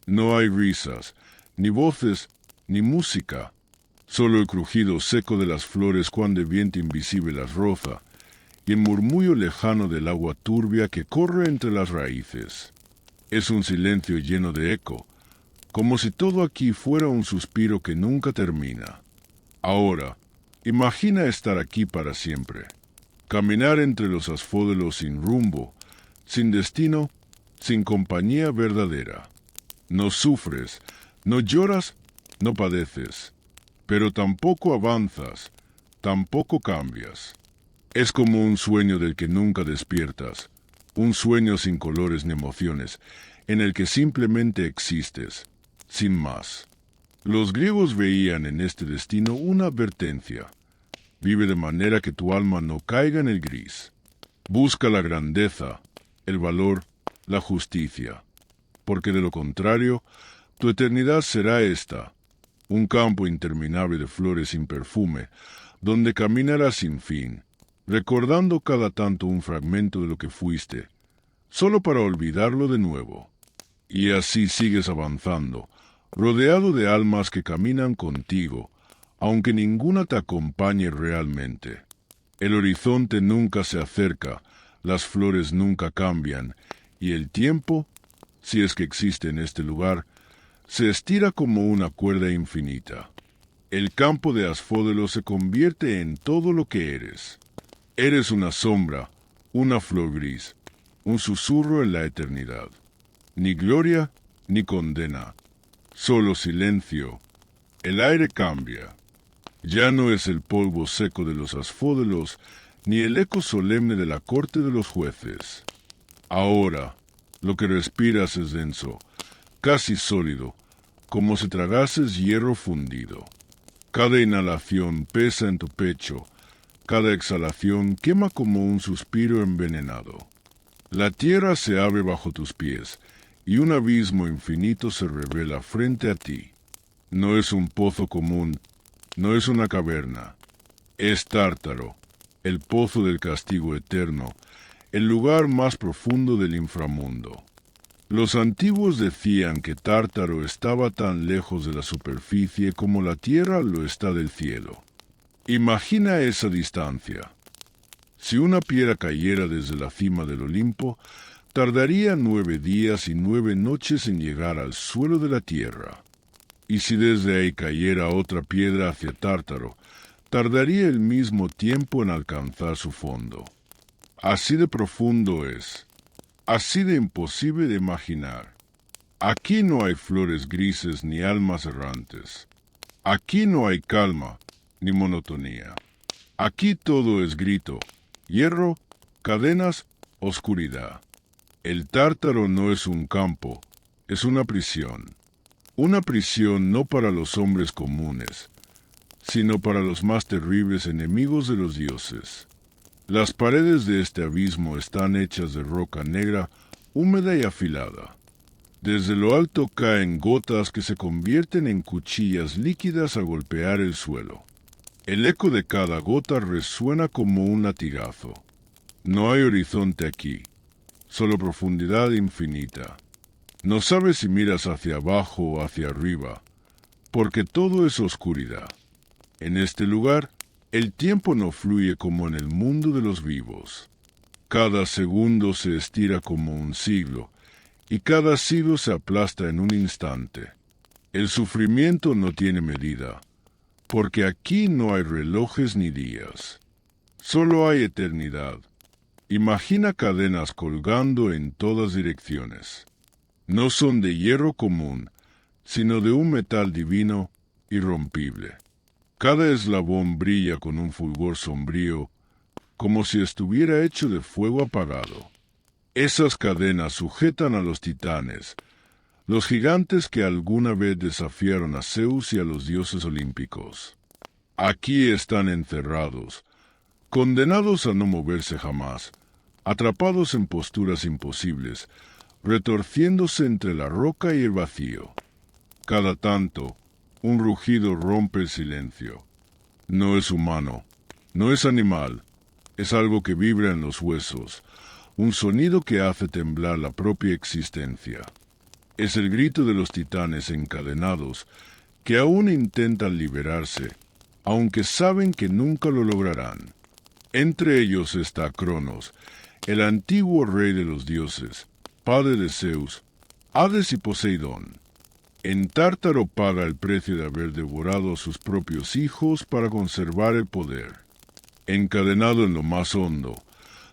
No hay risas, ni voces, ni música. Solo el crujido seco de las flores cuando el viento invisible las roza, y el murmullo lejano del agua turbia que corre entre las raíces. Es un silencio lleno de eco, como si todo aquí fuera un suspiro que nunca termina. Ahora, imagina estar aquí para siempre. Caminar entre los asfódelos sin rumbo, sin destino, sin compañía verdadera. No sufres, no lloras, no padeces, pero tampoco avanzas, tampoco cambias. Es como un sueño del que nunca despiertas, un sueño sin colores ni emociones, en el que simplemente existes, sin más. Los griegos veían en este destino una advertencia. Vive de manera que tu alma no caiga en el gris. Busca la grandeza, el valor, la justicia, porque de lo contrario, tu eternidad será esta, un campo interminable de flores sin perfume, donde caminarás sin fin, recordando cada tanto un fragmento de lo que fuiste, solo para olvidarlo de nuevo. Y así sigues avanzando, rodeado de almas que caminan contigo, aunque ninguna te acompañe realmente. El horizonte nunca se acerca, las flores nunca cambian, y el tiempo, si es que existe en este lugar, se estira como una cuerda infinita. El campo de Asfódelo se convierte en todo lo que eres. Eres una sombra, una flor gris, un susurro en la eternidad. Ni gloria, ni condena, solo silencio. El aire cambia. Ya no es el polvo seco de los asfódelos, ni el eco solemne de la corte de los jueces. Ahora, lo que respiras es denso, casi sólido, como si tragases hierro fundido. Cada inhalación pesa en tu pecho, cada exhalación quema como un suspiro envenenado. La tierra se abre bajo tus pies, y un abismo infinito se revela frente a ti. No es un pozo común, no es una caverna. Es Tártaro, el pozo del castigo eterno, el lugar más profundo del inframundo. Los antiguos decían que Tártaro estaba tan lejos de la superficie como la tierra lo está del cielo. Imagina esa distancia. Si una piedra cayera desde la cima del Olimpo, tardaría 9 días y 9 noches en llegar al suelo de la tierra. Y si desde ahí cayera otra piedra hacia Tártaro, tardaría el mismo tiempo en alcanzar su fondo. Así de profundo es, así de imposible de imaginar. Aquí no hay flores grises ni almas errantes. Aquí no hay calma ni monotonía. Aquí todo es grito, hierro, cadenas, oscuridad. El Tártaro no es un campo, es una prisión. Una prisión no para los hombres comunes, sino para los más terribles enemigos de los dioses. Las paredes de este abismo están hechas de roca negra, húmeda y afilada. Desde lo alto caen gotas que se convierten en cuchillas líquidas al golpear el suelo. El eco de cada gota resuena como un latigazo. No hay horizonte aquí, solo profundidad infinita. No sabes si miras hacia abajo o hacia arriba, porque todo es oscuridad. En este lugar, el tiempo no fluye como en el mundo de los vivos. Cada segundo se estira como un siglo, y cada siglo se aplasta en un instante. El sufrimiento no tiene medida, porque aquí no hay relojes ni días. Solo hay eternidad. Imagina cadenas colgando en todas direcciones. No son de hierro común, sino de un metal divino, irrompible. Cada eslabón brilla con un fulgor sombrío, como si estuviera hecho de fuego apagado. Esas cadenas sujetan a los titanes, los gigantes que alguna vez desafiaron a Zeus y a los dioses olímpicos. Aquí están encerrados, condenados a no moverse jamás, atrapados en posturas imposibles, retorciéndose entre la roca y el vacío. Cada tanto, un rugido rompe el silencio. No es humano, no es animal, es algo que vibra en los huesos, un sonido que hace temblar la propia existencia. Es el grito de los titanes encadenados que aún intentan liberarse, aunque saben que nunca lo lograrán. Entre ellos está Cronos, el antiguo rey de los dioses, padre de Zeus, Hades y Poseidón. En Tártaro paga el precio de haber devorado a sus propios hijos para conservar el poder. Encadenado en lo más hondo,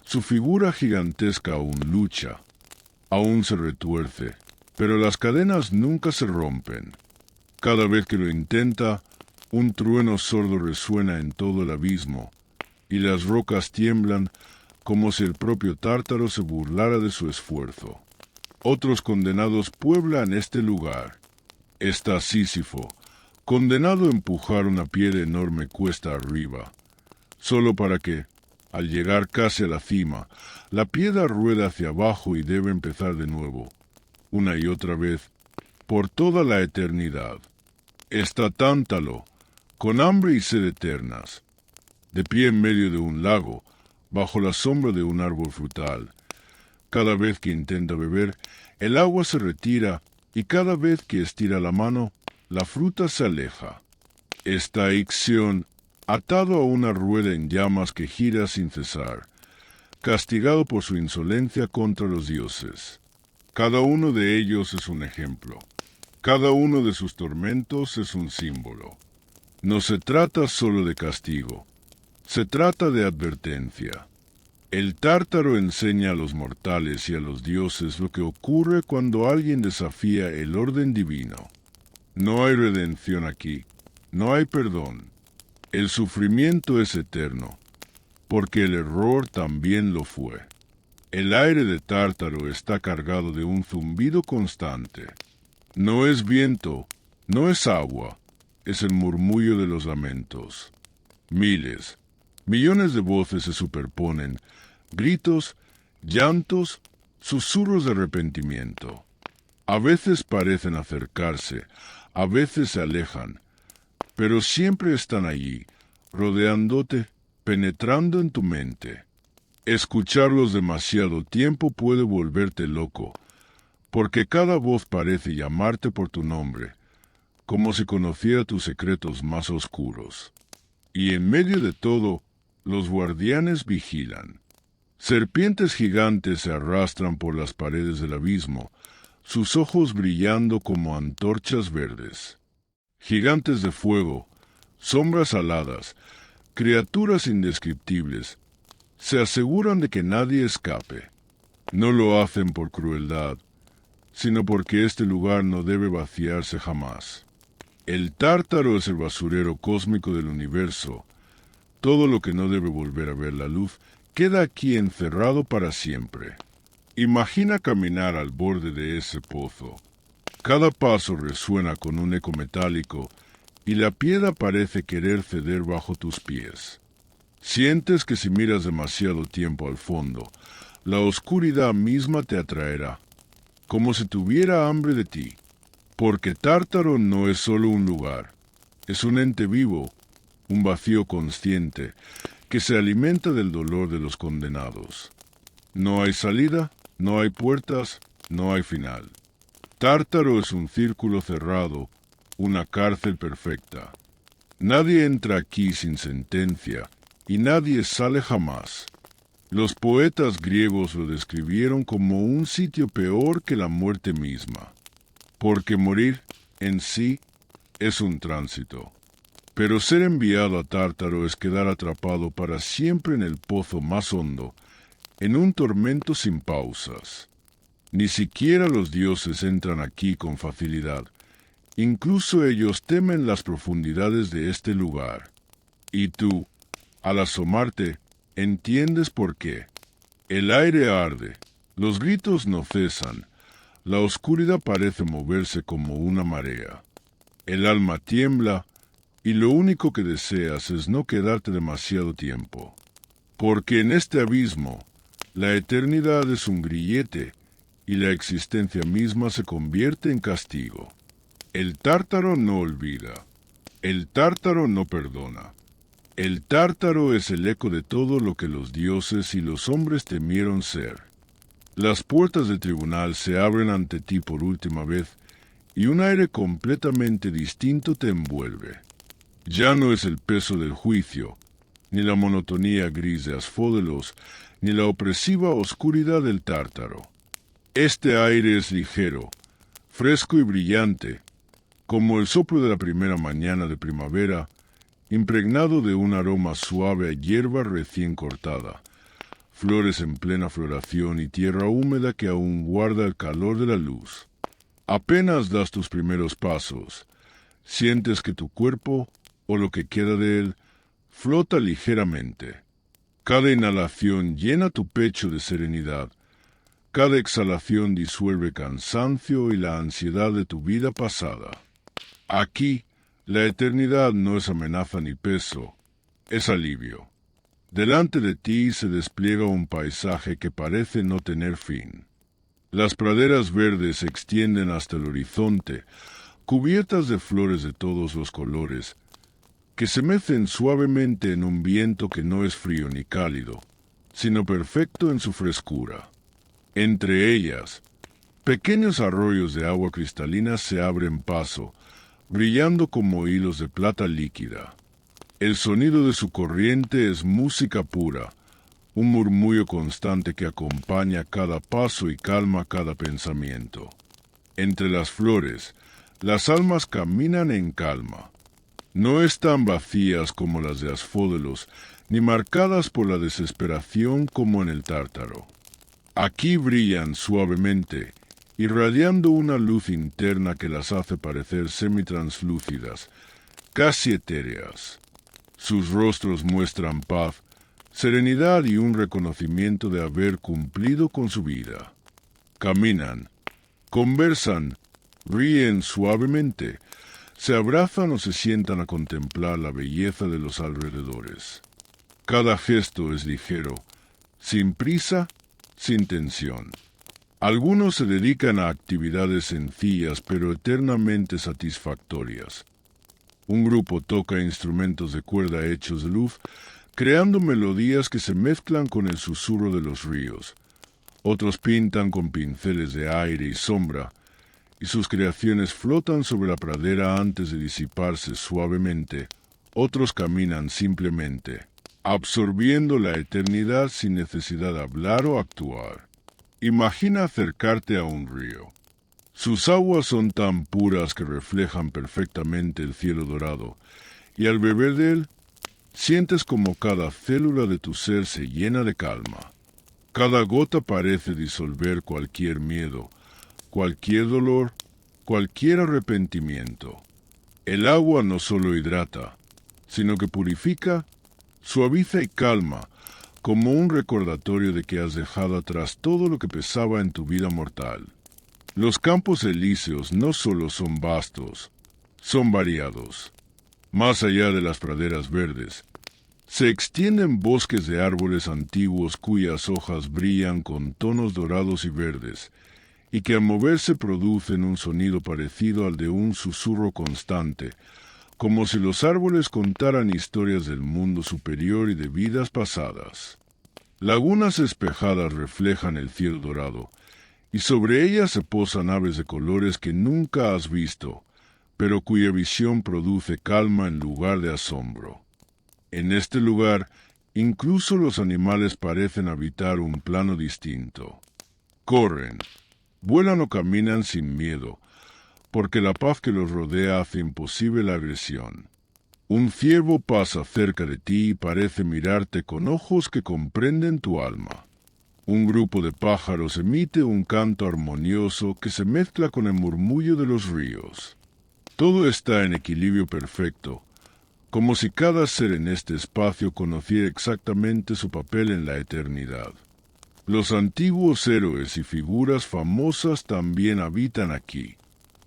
su figura gigantesca aún lucha, aún se retuerce, pero las cadenas nunca se rompen. Cada vez que lo intenta, un trueno sordo resuena en todo el abismo, y las rocas tiemblan como si el propio Tártaro se burlara de su esfuerzo. Otros condenados pueblan este lugar. Está Sísifo, condenado a empujar una piedra enorme cuesta arriba, solo para que, al llegar casi a la cima, la piedra rueda hacia abajo y debe empezar de nuevo, una y otra vez, por toda la eternidad. Está Tántalo, con hambre y sed eternas, de pie en medio de un lago, bajo la sombra de un árbol frutal. Cada vez que intenta beber, el agua se retira, y cada vez que estira la mano, la fruta se aleja. Está Ixión, atado a una rueda en llamas que gira sin cesar, castigado por su insolencia contra los dioses. Cada uno de ellos es un ejemplo. Cada uno de sus tormentos es un símbolo. No se trata solo de castigo, se trata de advertencia. El Tártaro enseña a los mortales y a los dioses lo que ocurre cuando alguien desafía el orden divino. No hay redención aquí, no hay perdón. El sufrimiento es eterno, porque el error también lo fue. El aire de Tártaro está cargado de un zumbido constante. No es viento, no es agua, es el murmullo de los lamentos. Miles, millones de voces se superponen, gritos, llantos, susurros de arrepentimiento. A veces parecen acercarse, a veces se alejan, pero siempre están allí, rodeándote, penetrando en tu mente. Escucharlos demasiado tiempo puede volverte loco, porque cada voz parece llamarte por tu nombre, como si conociera tus secretos más oscuros. Y en medio de todo, los guardianes vigilan. Serpientes gigantes se arrastran por las paredes del abismo, sus ojos brillando como antorchas verdes. Gigantes de fuego, sombras aladas, criaturas indescriptibles, se aseguran de que nadie escape. No lo hacen por crueldad, sino porque este lugar no debe vaciarse jamás. El Tártaro es el basurero cósmico del universo. Todo lo que no debe volver a ver la luz queda aquí encerrado para siempre. Imagina caminar al borde de ese pozo. Cada paso resuena con un eco metálico y la piedra parece querer ceder bajo tus pies. Sientes que si miras demasiado tiempo al fondo, la oscuridad misma te atraerá, como si tuviera hambre de ti, porque Tártaro no es solo un lugar, es un ente vivo, un vacío consciente, que se alimenta del dolor de los condenados. No hay salida, no hay puertas, no hay final. Tártaro es un círculo cerrado, una cárcel perfecta. Nadie entra aquí sin sentencia, y nadie sale jamás. Los poetas griegos lo describieron como un sitio peor que la muerte misma, porque morir en sí es un tránsito. Pero ser enviado a Tártaro es quedar atrapado para siempre en el pozo más hondo, en un tormento sin pausas. Ni siquiera los dioses entran aquí con facilidad. Incluso ellos temen las profundidades de este lugar. Y tú, al asomarte, entiendes por qué. El aire arde, los gritos no cesan, la oscuridad parece moverse como una marea. El alma tiembla, y lo único que deseas es no quedarte demasiado tiempo. Porque en este abismo, la eternidad es un grillete, y la existencia misma se convierte en castigo. El Tártaro no olvida. El Tártaro no perdona. El Tártaro es el eco de todo lo que los dioses y los hombres temieron ser. Las puertas del tribunal se abren ante ti por última vez, y un aire completamente distinto te envuelve. Ya no es el peso del juicio, ni la monotonía gris de Asfódelos, ni la opresiva oscuridad del Tártaro. Este aire es ligero, fresco y brillante, como el soplo de la primera mañana de primavera, impregnado de un aroma suave a hierba recién cortada, flores en plena floración y tierra húmeda que aún guarda el calor de la luz. Apenas das tus primeros pasos, sientes que tu cuerpo, o lo que queda de él, flota ligeramente. Cada inhalación llena tu pecho de serenidad. Cada exhalación disuelve cansancio y la ansiedad de tu vida pasada. Aquí, la eternidad no es amenaza ni peso, es alivio. Delante de ti se despliega un paisaje que parece no tener fin. Las praderas verdes se extienden hasta el horizonte, cubiertas de flores de todos los colores, que se mecen suavemente en un viento que no es frío ni cálido, sino perfecto en su frescura. Entre ellas, pequeños arroyos de agua cristalina se abren paso, brillando como hilos de plata líquida. El sonido de su corriente es música pura, un murmullo constante que acompaña cada paso y calma cada pensamiento. Entre las flores, las almas caminan en calma. No están vacías como las de Asfódelos, ni marcadas por la desesperación como en el Tártaro. Aquí brillan suavemente, irradiando una luz interna que las hace parecer semitranslúcidas, casi etéreas. Sus rostros muestran paz, serenidad y un reconocimiento de haber cumplido con su vida. Caminan, conversan, ríen suavemente, se abrazan o se sientan a contemplar la belleza de los alrededores. Cada gesto es ligero, sin prisa, sin tensión. Algunos se dedican a actividades sencillas pero eternamente satisfactorias. Un grupo toca instrumentos de cuerda hechos de luz, creando melodías que se mezclan con el susurro de los ríos. Otros pintan con pinceles de aire y sombra, y sus creaciones flotan sobre la pradera antes de disiparse suavemente. Otros caminan simplemente, absorbiendo la eternidad sin necesidad de hablar o actuar. Imagina acercarte a un río. Sus aguas son tan puras que reflejan perfectamente el cielo dorado, y al beber de él, sientes como cada célula de tu ser se llena de calma. Cada gota parece disolver cualquier miedo, cualquier dolor, cualquier arrepentimiento. El agua no solo hidrata, sino que purifica, suaviza y calma, como un recordatorio de que has dejado atrás todo lo que pesaba en tu vida mortal. Los campos elíseos no solo son vastos, son variados. Más allá de las praderas verdes, se extienden bosques de árboles antiguos cuyas hojas brillan con tonos dorados y verdes, y que al moverse producen un sonido parecido al de un susurro constante, como si los árboles contaran historias del mundo superior y de vidas pasadas. Lagunas espejadas reflejan el cielo dorado, y sobre ellas se posan aves de colores que nunca has visto, pero cuya visión produce calma en lugar de asombro. En este lugar, incluso los animales parecen habitar un plano distinto. Corren, vuelan o caminan sin miedo, porque la paz que los rodea hace imposible la agresión. Un ciervo pasa cerca de ti y parece mirarte con ojos que comprenden tu alma. Un grupo de pájaros emite un canto armonioso que se mezcla con el murmullo de los ríos. Todo está en equilibrio perfecto, como si cada ser en este espacio conociera exactamente su papel en la eternidad. Los antiguos héroes y figuras famosas también habitan aquí.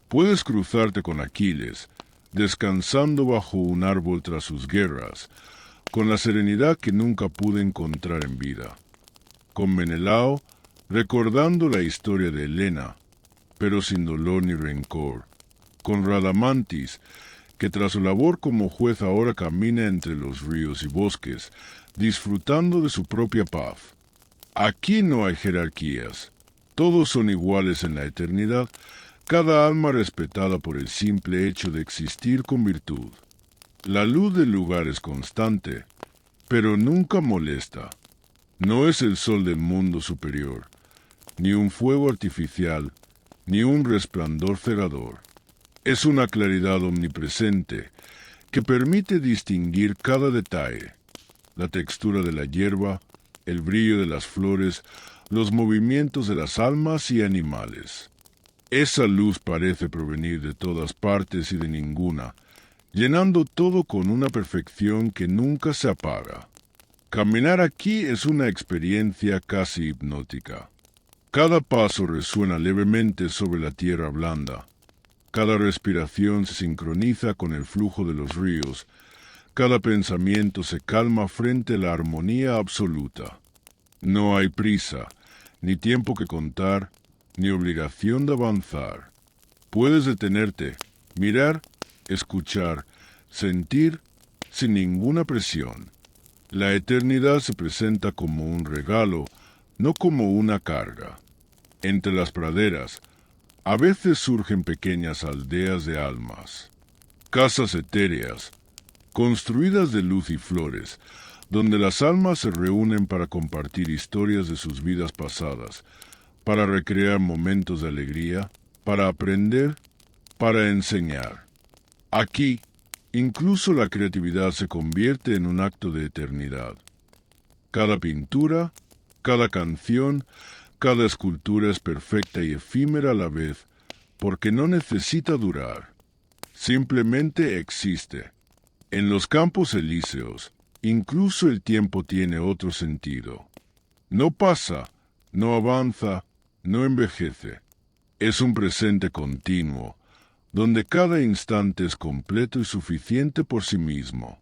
Puedes cruzarte con Aquiles, descansando bajo un árbol tras sus guerras, con la serenidad que nunca pude encontrar en vida. Con Menelao, recordando la historia de Helena, pero sin dolor ni rencor. Con Radamantis, que tras su labor como juez ahora camina entre los ríos y bosques, disfrutando de su propia paz. Aquí no hay jerarquías, todos son iguales en la eternidad, cada alma respetada por el simple hecho de existir con virtud. La luz del lugar es constante, pero nunca molesta. No es el sol del mundo superior, ni un fuego artificial, ni un resplandor cegador. Es una claridad omnipresente, que permite distinguir cada detalle, la textura de la hierba, el brillo de las flores, los movimientos de las almas y animales. Esa luz parece provenir de todas partes y de ninguna, llenando todo con una perfección que nunca se apaga. Caminar aquí es una experiencia casi hipnótica. Cada paso resuena levemente sobre la tierra blanda. Cada respiración se sincroniza con el flujo de los ríos. Cada pensamiento se calma frente a la armonía absoluta. No hay prisa, ni tiempo que contar, ni obligación de avanzar. Puedes detenerte, mirar, escuchar, sentir, sin ninguna presión. La eternidad se presenta como un regalo, no como una carga. Entre las praderas, a veces surgen pequeñas aldeas de almas, casas etéreas, construidas de luz y flores, donde las almas se reúnen para compartir historias de sus vidas pasadas, para recrear momentos de alegría, para aprender, para enseñar. Aquí, incluso la creatividad se convierte en un acto de eternidad. Cada pintura, cada canción, cada escultura es perfecta y efímera a la vez, porque no necesita durar. Simplemente existe. En los campos elíseos, incluso el tiempo tiene otro sentido. No pasa, no avanza, no envejece. Es un presente continuo, donde cada instante es completo y suficiente por sí mismo.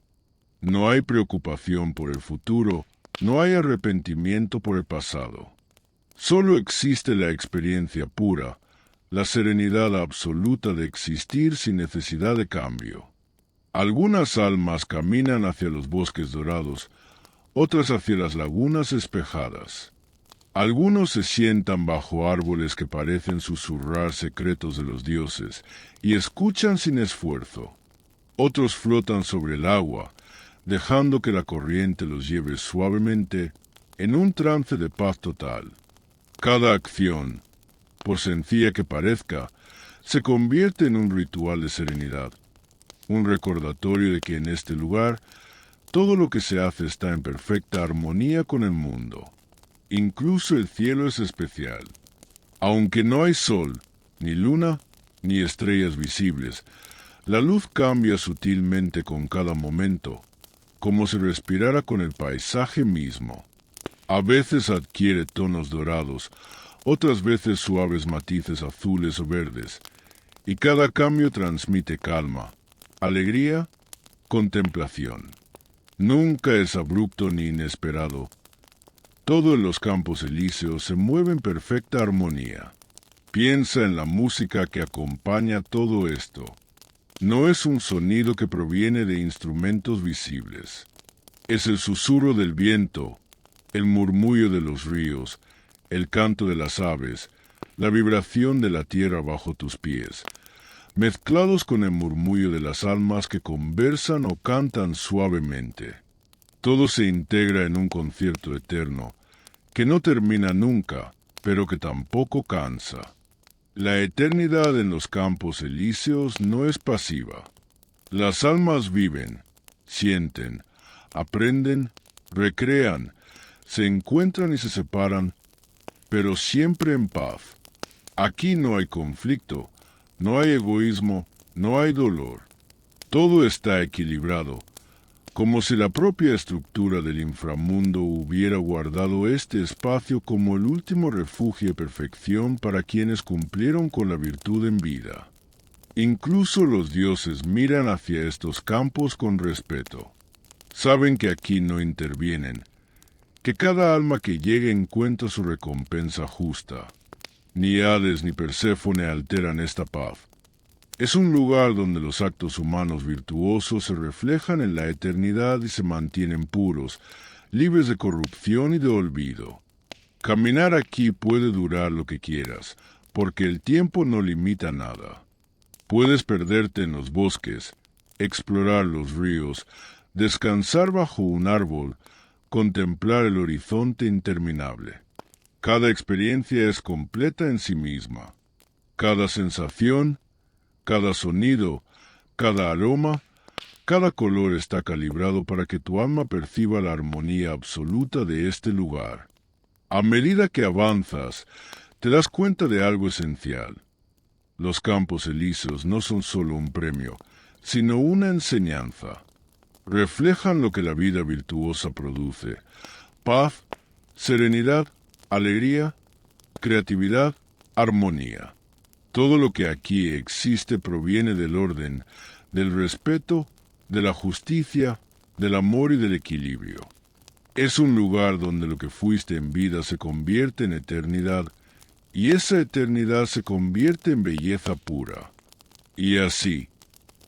No hay preocupación por el futuro, no hay arrepentimiento por el pasado. Solo existe la experiencia pura, la serenidad absoluta de existir sin necesidad de cambio. Algunas almas caminan hacia los bosques dorados, otras hacia las lagunas espejadas. Algunos se sientan bajo árboles que parecen susurrar secretos de los dioses y escuchan sin esfuerzo. Otros flotan sobre el agua, dejando que la corriente los lleve suavemente en un trance de paz total. Cada acción, por sencilla que parezca, se convierte en un ritual de serenidad, un recordatorio de que en este lugar todo lo que se hace está en perfecta armonía con el mundo. Incluso el cielo es especial. Aunque no hay sol, ni luna, ni estrellas visibles, la luz cambia sutilmente con cada momento, como si respirara con el paisaje mismo. A veces adquiere tonos dorados, otras veces suaves matices azules o verdes, y cada cambio transmite calma, alegría, contemplación. Nunca es abrupto ni inesperado. Todo en los campos elíseos se mueve en perfecta armonía. Piensa en la música que acompaña todo esto. No es un sonido que proviene de instrumentos visibles. Es el susurro del viento, el murmullo de los ríos, el canto de las aves, la vibración de la tierra bajo tus pies, mezclados con el murmullo de las almas que conversan o cantan suavemente. Todo se integra en un concierto eterno, que no termina nunca, pero que tampoco cansa. La eternidad en los campos elíseos no es pasiva. Las almas viven, sienten, aprenden, recrean, se encuentran y se separan, pero siempre en paz. Aquí no hay conflicto, no hay egoísmo, no hay dolor. Todo está equilibrado, como si la propia estructura del inframundo hubiera guardado este espacio como el último refugio de perfección para quienes cumplieron con la virtud en vida. Incluso los dioses miran hacia estos campos con respeto. Saben que aquí no intervienen, que cada alma que llegue encuentra su recompensa justa. Ni Hades ni Perséfone alteran esta paz. Es un lugar donde los actos humanos virtuosos se reflejan en la eternidad y se mantienen puros, libres de corrupción y de olvido. Caminar aquí puede durar lo que quieras, porque el tiempo no limita nada. Puedes perderte en los bosques, explorar los ríos, descansar bajo un árbol, contemplar el horizonte interminable. Cada experiencia es completa en sí misma. Cada sensación, cada sonido, cada aroma, Cada color está calibrado para que tu alma perciba la armonía absoluta de este lugar. A medida que avanzas, te das cuenta de algo esencial. Los campos elíseos no son solo un premio, sino una enseñanza. Reflejan lo que la vida virtuosa produce: paz, serenidad, alegría, creatividad, armonía. Todo lo que aquí existe proviene del orden, del respeto, de la justicia, del amor y del equilibrio. Es un lugar donde lo que fuiste en vida se convierte en eternidad, y esa eternidad se convierte en belleza pura. Y así,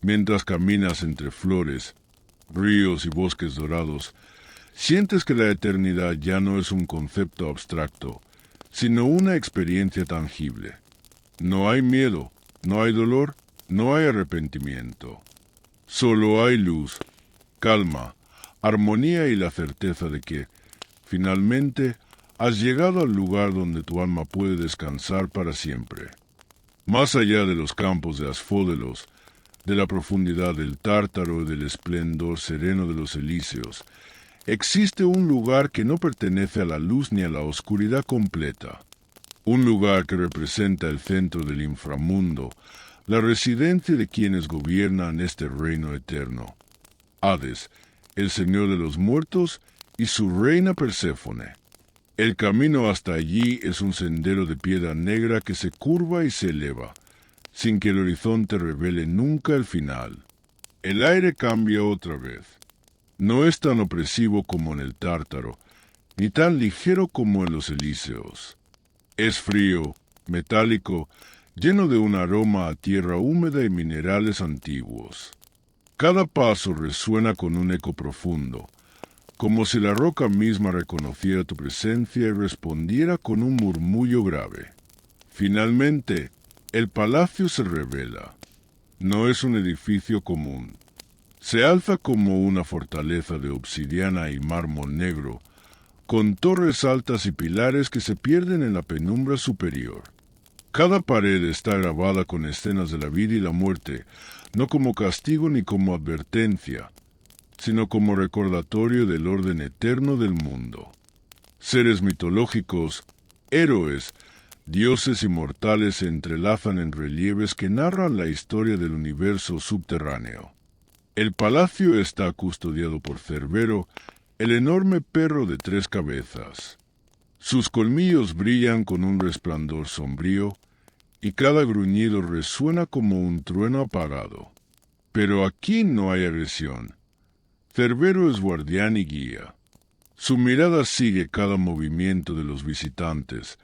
mientras caminas entre flores, ríos y bosques dorados, sientes que la eternidad ya no es un concepto abstracto, sino una experiencia tangible. No hay miedo, no hay dolor, no hay arrepentimiento. Solo hay luz, calma, armonía y la certeza de que, finalmente, has llegado al lugar donde tu alma puede descansar para siempre. Más allá de los campos de Asfódelos, de la profundidad del Tártaro y del esplendor sereno de los Elíseos, existe un lugar que no pertenece a la luz ni a la oscuridad completa. Un lugar que representa el centro del inframundo, la residencia de quienes gobiernan este reino eterno. Hades, el señor de los muertos, y su reina Perséfone. El camino hasta allí es un sendero de piedra negra que se curva y se eleva, sin que el horizonte revele nunca el final. El aire cambia otra vez. No es tan opresivo como en el Tártaro, ni tan ligero como en los Elíseos. Es frío, metálico, lleno de un aroma a tierra húmeda y minerales antiguos. Cada paso resuena con un eco profundo, como si la roca misma reconociera tu presencia y respondiera con un murmullo grave. Finalmente, el palacio se revela. No es un edificio común. Se alza como una fortaleza de obsidiana y mármol negro, con torres altas y pilares que se pierden en la penumbra superior. Cada pared está grabada con escenas de la vida y la muerte, no como castigo ni como advertencia, sino como recordatorio del orden eterno del mundo. Seres mitológicos, héroes, dioses y mortales se entrelazan en relieves que narran la historia del universo subterráneo. El palacio está custodiado por Cerbero, el enorme perro de 3 cabezas. Sus colmillos brillan con un resplandor sombrío, y cada gruñido resuena como un trueno apagado. Pero aquí no hay agresión. Cerbero es guardián y guía. Su mirada sigue cada movimiento de los visitantes,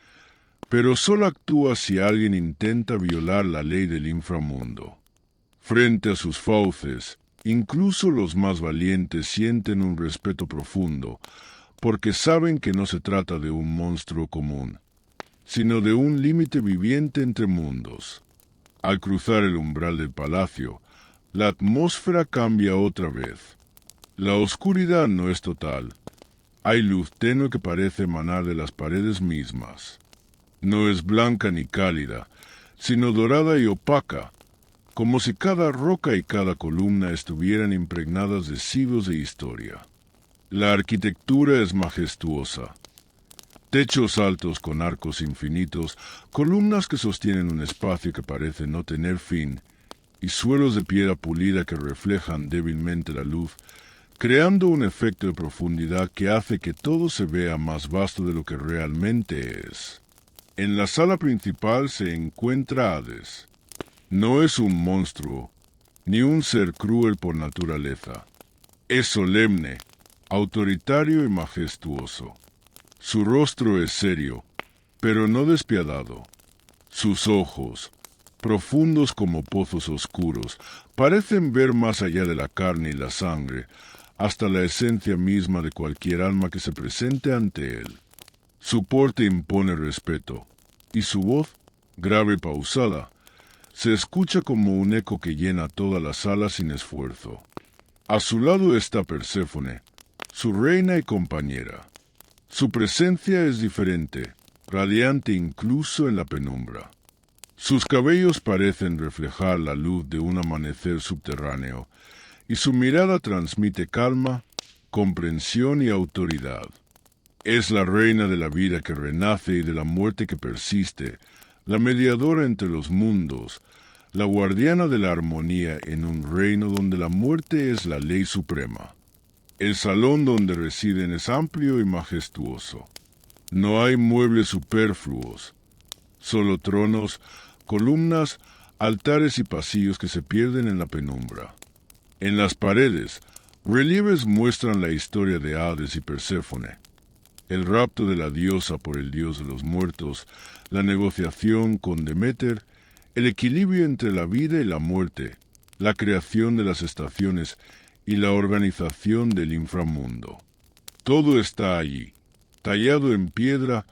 pero solo actúa si alguien intenta violar la ley del inframundo. Frente a sus fauces, incluso los más valientes sienten un respeto profundo, porque saben que no se trata de un monstruo común, sino de un límite viviente entre mundos. Al cruzar el umbral del palacio, la atmósfera cambia otra vez. La oscuridad no es total. Hay luz tenue que parece emanar de las paredes mismas. No es blanca ni cálida, sino dorada y opaca, como si cada roca y cada columna estuvieran impregnadas de siglos de historia. La arquitectura es majestuosa. Techos altos con arcos infinitos, columnas que sostienen un espacio que parece no tener fin, y suelos de piedra pulida que reflejan débilmente la luz, creando un efecto de profundidad que hace que todo se vea más vasto de lo que realmente es. En la sala principal se encuentra Hades. No es un monstruo, ni un ser cruel por naturaleza. Es solemne, autoritario y majestuoso. Su rostro es serio, pero no despiadado. Sus ojos, profundos como pozos oscuros, parecen ver más allá de la carne y la sangre, hasta la esencia misma de cualquier alma que se presente ante él. Su porte impone respeto, y su voz, grave y pausada, se escucha como un eco que llena toda la sala sin esfuerzo. A su lado está Perséfone, su reina y compañera. Su presencia es diferente, radiante incluso en la penumbra. Sus cabellos parecen reflejar la luz de un amanecer subterráneo, y su mirada transmite calma, comprensión y autoridad. Es la reina de la vida que renace y de la muerte que persiste, la mediadora entre los mundos, la guardiana de la armonía en un reino donde la muerte es la ley suprema. El salón donde residen es amplio y majestuoso. No hay muebles superfluos, solo tronos, columnas, altares y pasillos que se pierden en la penumbra. En las paredes, relieves muestran la historia de Hades y Perséfone, el rapto de la diosa por el dios de los muertos, la negociación con Deméter, el equilibrio entre la vida y la muerte, la creación de las estaciones y la organización del inframundo. Todo está allí, tallado en piedra,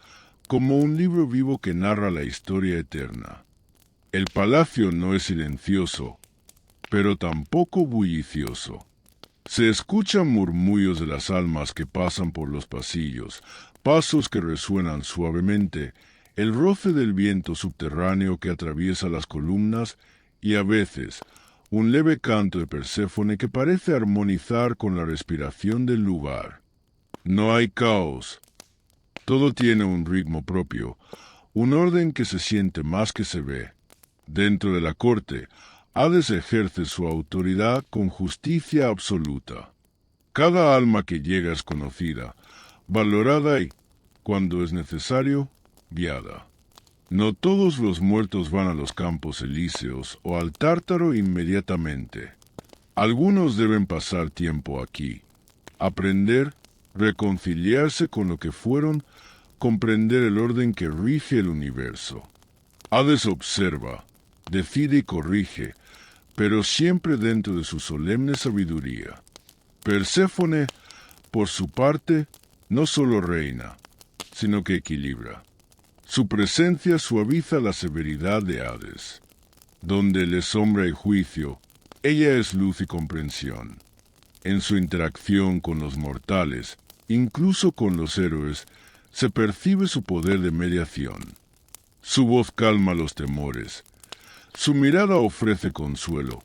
como un libro vivo que narra la historia eterna. El palacio no es silencioso, pero tampoco bullicioso. Se escuchan murmullos de las almas que pasan por los pasillos, pasos que resuenan suavemente, el roce del viento subterráneo que atraviesa las columnas y a veces un leve canto de Perséfone que parece armonizar con la respiración del lugar. No hay caos. Todo tiene un ritmo propio, un orden que se siente más que se ve. Dentro de la corte, Hades ejerce su autoridad con justicia absoluta. Cada alma que llega es conocida, valorada y, cuando es necesario, guiada. No todos los muertos van a los campos elíseos o al Tártaro inmediatamente. Algunos deben pasar tiempo aquí, aprender, reconciliarse con lo que fueron, comprender el orden que rige el universo. Hades observa, decide y corrige, pero siempre dentro de su solemne sabiduría. Perséfone, por su parte, no solo reina, sino que equilibra. Su presencia suaviza la severidad de Hades. Donde él es sombra y juicio, ella es luz y comprensión. En su interacción con los mortales, incluso con los héroes, se percibe su poder de mediación. Su voz calma los temores, su mirada ofrece consuelo,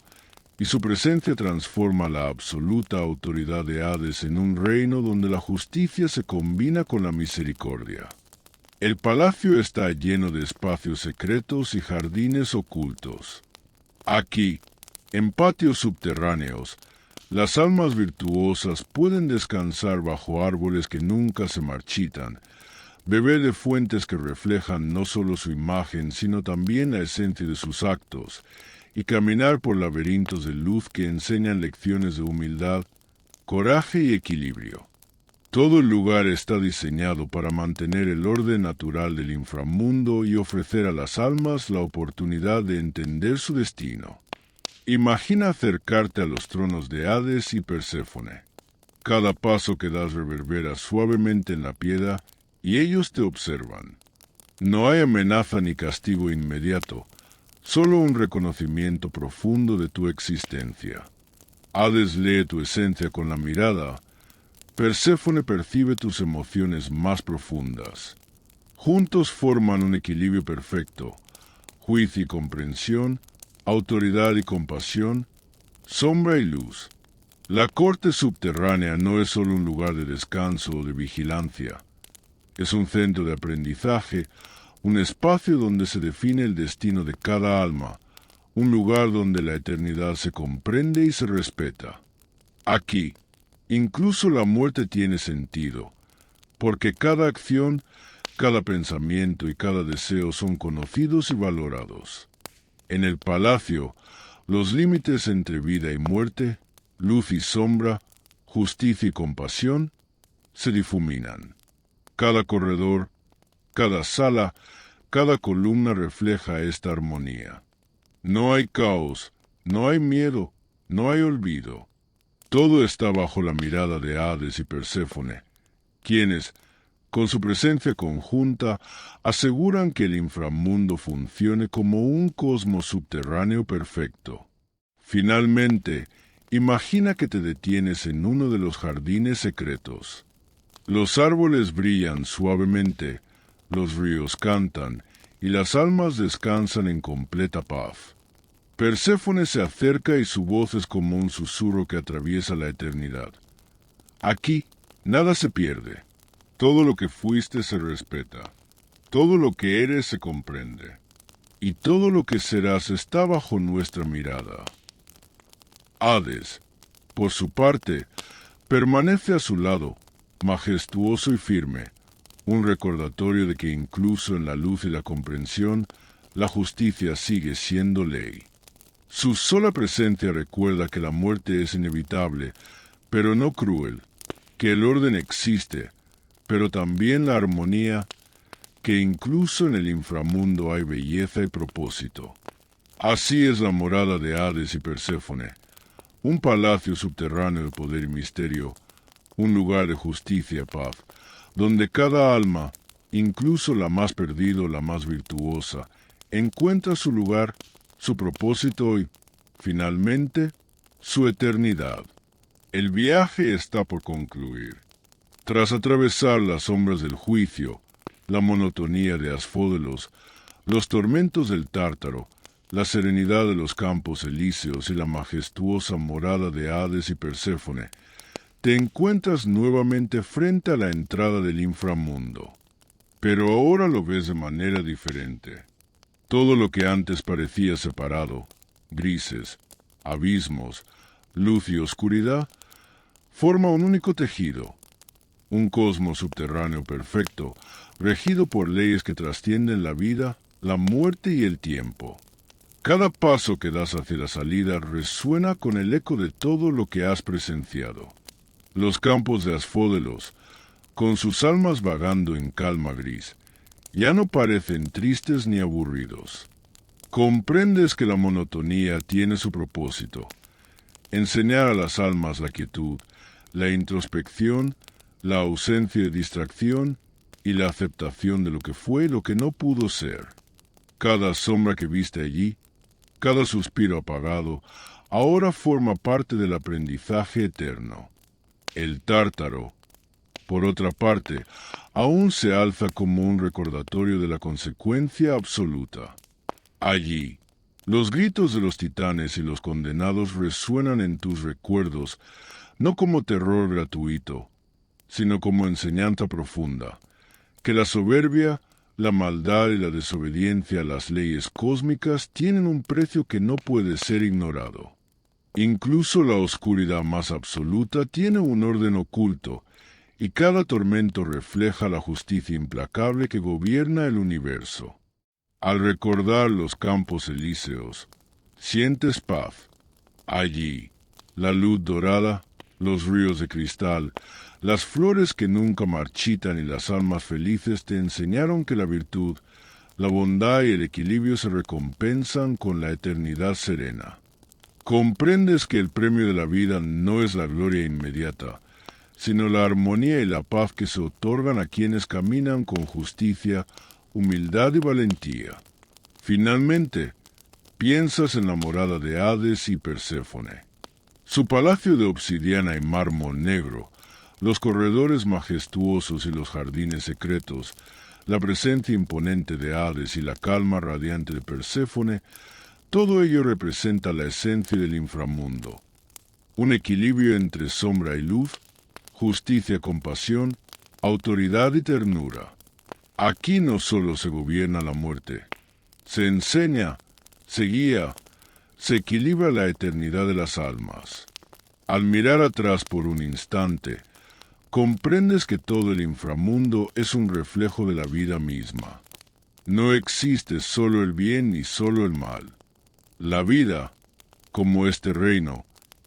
y su presencia transforma la absoluta autoridad de Hades en un reino donde la justicia se combina con la misericordia. El palacio está lleno de espacios secretos y jardines ocultos. Aquí, en patios subterráneos, las almas virtuosas pueden descansar bajo árboles que nunca se marchitan, beber de fuentes que reflejan no solo su imagen, sino también la esencia de sus actos, y caminar por laberintos de luz que enseñan lecciones de humildad, coraje y equilibrio. Todo el lugar está diseñado para mantener el orden natural del inframundo y ofrecer a las almas la oportunidad de entender su destino. Imagina acercarte a los tronos de Hades y Perséfone. Cada paso que das reverbera suavemente en la piedra y ellos te observan. No hay amenaza ni castigo inmediato, solo un reconocimiento profundo de tu existencia. Hades lee tu esencia con la mirada. Perséfone percibe tus emociones más profundas. Juntos forman un equilibrio perfecto, juicio y comprensión, autoridad y compasión, sombra y luz. La corte subterránea no es solo un lugar de descanso o de vigilancia. Es un centro de aprendizaje, un espacio donde se define el destino de cada alma, un lugar donde la eternidad se comprende y se respeta. Aquí, incluso la muerte tiene sentido, porque cada acción, cada pensamiento y cada deseo son conocidos y valorados. En el palacio, los límites entre vida y muerte, luz y sombra, justicia y compasión, se difuminan. Cada corredor, cada sala, cada columna refleja esta armonía. No hay caos, no hay miedo, no hay olvido. Todo está bajo la mirada de Hades y Perséfone, quienes, con su presencia conjunta, aseguran que el inframundo funcione como un cosmos subterráneo perfecto. Finalmente, imagina que te detienes en uno de los jardines secretos. Los árboles brillan suavemente, los ríos cantan, y las almas descansan en completa paz. Perséfone se acerca y su voz es como un susurro que atraviesa la eternidad. Aquí, nada se pierde. Todo lo que fuiste se respeta. Todo lo que eres se comprende. Y todo lo que serás está bajo nuestra mirada. Hades, por su parte, permanece a su lado, majestuoso y firme, un recordatorio de que incluso en la luz y la comprensión, la justicia sigue siendo ley. Su sola presencia recuerda que la muerte es inevitable, pero no cruel, que el orden existe, pero también la armonía, que incluso en el inframundo hay belleza y propósito. Así es la morada de Hades y Perséfone, un palacio subterráneo de poder y misterio, un lugar de justicia y paz, donde cada alma, incluso la más perdida o la más virtuosa, encuentra su lugar, su propósito y, finalmente, su eternidad. El viaje está por concluir. Tras atravesar las sombras del juicio, la monotonía de Asfódelos, los tormentos del Tártaro, la serenidad de los campos elíseos y la majestuosa morada de Hades y Perséfone, te encuentras nuevamente frente a la entrada del inframundo. Pero ahora lo ves de manera diferente. Todo lo que antes parecía separado, grises, abismos, luz y oscuridad, forma un único tejido, un cosmos subterráneo perfecto, regido por leyes que trascienden la vida, la muerte y el tiempo. Cada paso que das hacia la salida resuena con el eco de todo lo que has presenciado. Los campos de Asfódelos, con sus almas vagando en calma gris, ya no parecen tristes ni aburridos. Comprendes que la monotonía tiene su propósito, enseñar a las almas la quietud, la introspección, la ausencia de distracción y la aceptación de lo que fue y lo que no pudo ser. Cada sombra que viste allí, cada suspiro apagado, ahora forma parte del aprendizaje eterno. El Tártaro, por otra parte, aún se alza como un recordatorio de la consecuencia absoluta. Allí, los gritos de los titanes y los condenados resuenan en tus recuerdos, no como terror gratuito, sino como enseñanza profunda, que la soberbia, la maldad y la desobediencia a las leyes cósmicas tienen un precio que no puede ser ignorado. Incluso la oscuridad más absoluta tiene un orden oculto, y cada tormento refleja la justicia implacable que gobierna el universo. Al recordar los campos elíseos, sientes paz. Allí, la luz dorada, los ríos de cristal, las flores que nunca marchitan y las almas felices te enseñaron que la virtud, la bondad y el equilibrio se recompensan con la eternidad serena. Comprendes que el premio de la vida no es la gloria inmediata, sino la armonía y la paz que se otorgan a quienes caminan con justicia, humildad y valentía. Finalmente, piensas en la morada de Hades y Perséfone. Su palacio de obsidiana y mármol negro, los corredores majestuosos y los jardines secretos, la presencia imponente de Hades y la calma radiante de Perséfone, todo ello representa la esencia del inframundo, un equilibrio entre sombra y luz, justicia y compasión, autoridad y ternura. Aquí no solo se gobierna la muerte, se enseña, se guía, se equilibra la eternidad de las almas. Al mirar atrás por un instante, comprendes que todo el inframundo es un reflejo de la vida misma. No existe solo el bien ni solo el mal. La vida, como este reino,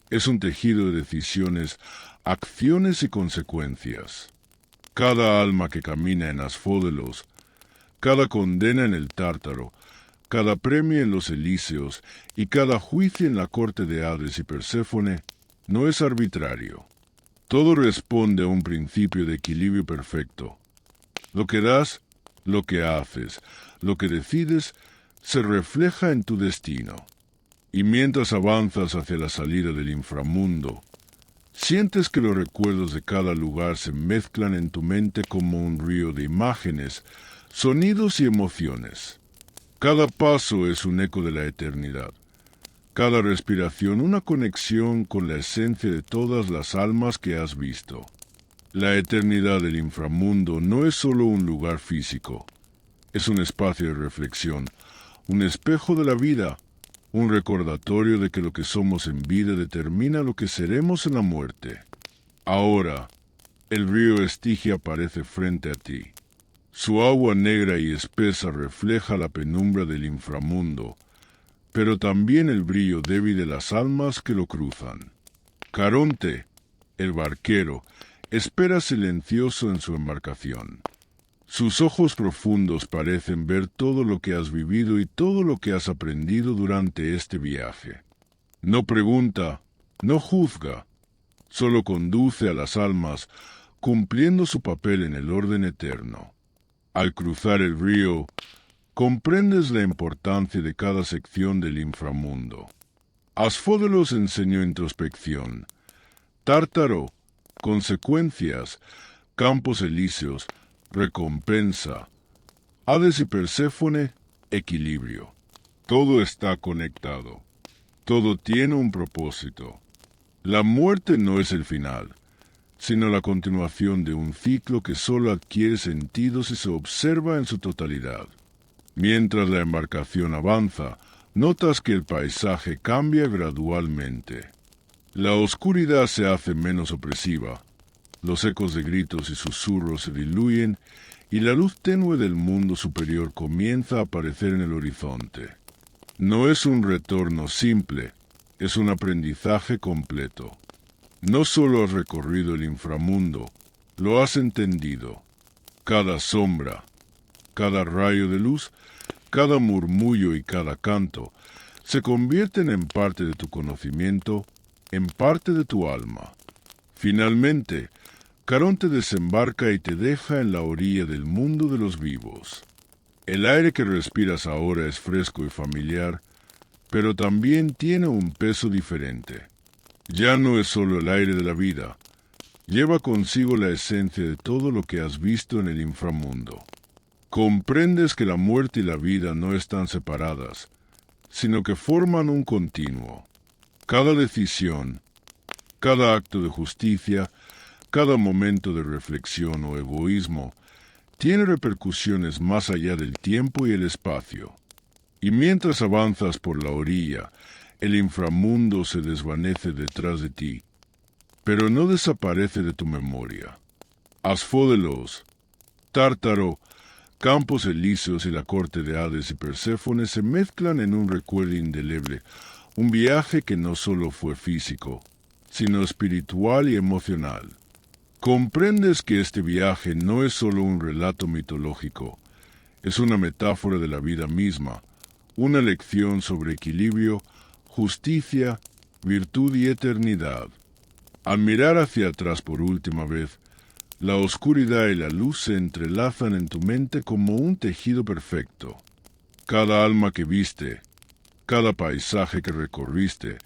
es un tejido de decisiones, acciones y consecuencias. Cada alma que camina en Asfódelos, cada condena en el Tártaro, cada premio en los Elíseos y cada juicio en la corte de Hades y Perséfone no es arbitrario. Todo responde a un principio de equilibrio perfecto. Lo que das, lo que haces, lo que decides, se refleja en tu destino. Y mientras avanzas hacia la salida del inframundo, sientes que los recuerdos de cada lugar se mezclan en tu mente como un río de imágenes, sonidos y emociones. Cada paso es un eco de la eternidad. Cada respiración una conexión con la esencia de todas las almas que has visto. La eternidad del inframundo no es solo un lugar físico, es un espacio de reflexión, un espejo de la vida, un recordatorio de que lo que somos en vida determina lo que seremos en la muerte. Ahora, el río Estigia aparece frente a ti. Su agua negra y espesa refleja la penumbra del inframundo, pero también el brillo débil de las almas que lo cruzan. Caronte, el barquero, espera silencioso en su embarcación. Sus ojos profundos parecen ver todo lo que has vivido y todo lo que has aprendido durante este viaje. No pregunta, no juzga, solo conduce a las almas cumpliendo su papel en el orden eterno. Al cruzar el río, comprendes la importancia de cada sección del inframundo. Asfódelos enseñó introspección, Tártaro, consecuencias, campos elíseos, recompensa, Hades y Perséfone, equilibrio. Todo está conectado. Todo tiene un propósito. La muerte no es el final, sino la continuación de un ciclo que solo adquiere sentido si se observa en su totalidad. Mientras la embarcación avanza, notas que el paisaje cambia gradualmente. La oscuridad se hace menos opresiva, los ecos de gritos y susurros se diluyen y la luz tenue del mundo superior comienza a aparecer en el horizonte. No es un retorno simple, es un aprendizaje completo. No solo has recorrido el inframundo, lo has entendido. Cada sombra, cada rayo de luz, cada murmullo y cada canto se convierten en parte de tu conocimiento, en parte de tu alma. Finalmente, Caronte desembarca y te deja en la orilla del mundo de los vivos. El aire que respiras ahora es fresco y familiar, pero también tiene un peso diferente. Ya no es solo el aire de la vida, lleva consigo la esencia de todo lo que has visto en el inframundo. Comprendes que la muerte y la vida no están separadas, sino que forman un continuo. Cada decisión, cada acto de justicia, cada momento de reflexión o egoísmo, tiene repercusiones más allá del tiempo y el espacio. Y mientras avanzas por la orilla, el inframundo se desvanece detrás de ti, pero no desaparece de tu memoria. Asfódelos, Tártaro, Campos Elíseos y la corte de Hades y Perséfone se mezclan en un recuerdo indeleble, un viaje que no solo fue físico, sino espiritual y emocional. Comprendes que este viaje no es solo un relato mitológico, es una metáfora de la vida misma, una lección sobre equilibrio, justicia, virtud y eternidad. Al mirar hacia atrás por última vez, la oscuridad y la luz se entrelazan en tu mente como un tejido perfecto. Cada alma que viste, cada paisaje que recorriste,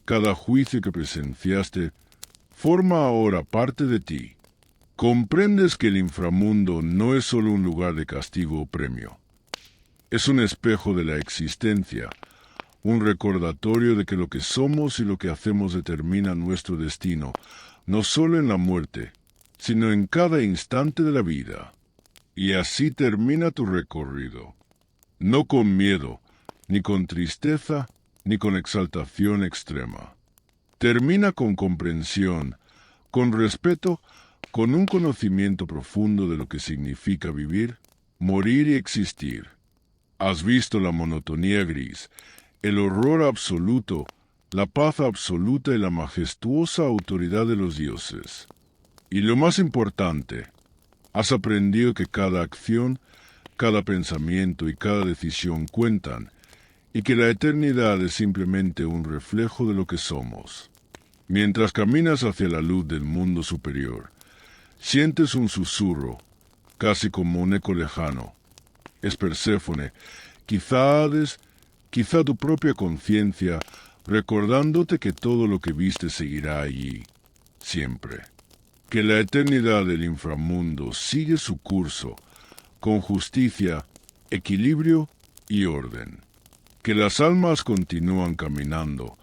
cada juicio que presenciaste, forma ahora parte de ti. Comprendes que el inframundo no es solo un lugar de castigo o premio. Es un espejo de la existencia, un recordatorio de que lo que somos y lo que hacemos determina nuestro destino, no solo en la muerte, sino en cada instante de la vida. Y así termina tu recorrido. No con miedo, ni con tristeza, ni con exaltación extrema. Termina con comprensión, con respeto, con un conocimiento profundo de lo que significa vivir, morir y existir. Has visto la monotonía gris, el horror absoluto, la paz absoluta y la majestuosa autoridad de los dioses. Y lo más importante, has aprendido que cada acción, cada pensamiento y cada decisión cuentan, y que la eternidad es simplemente un reflejo de lo que somos. Mientras caminas hacia la luz del mundo superior, sientes un susurro, casi como un eco lejano. Es Perséfone, quizá Hades, quizá tu propia conciencia, recordándote que todo lo que viste seguirá allí, siempre. Que la eternidad del inframundo sigue su curso, con justicia, equilibrio y orden. que las almas continúan caminando,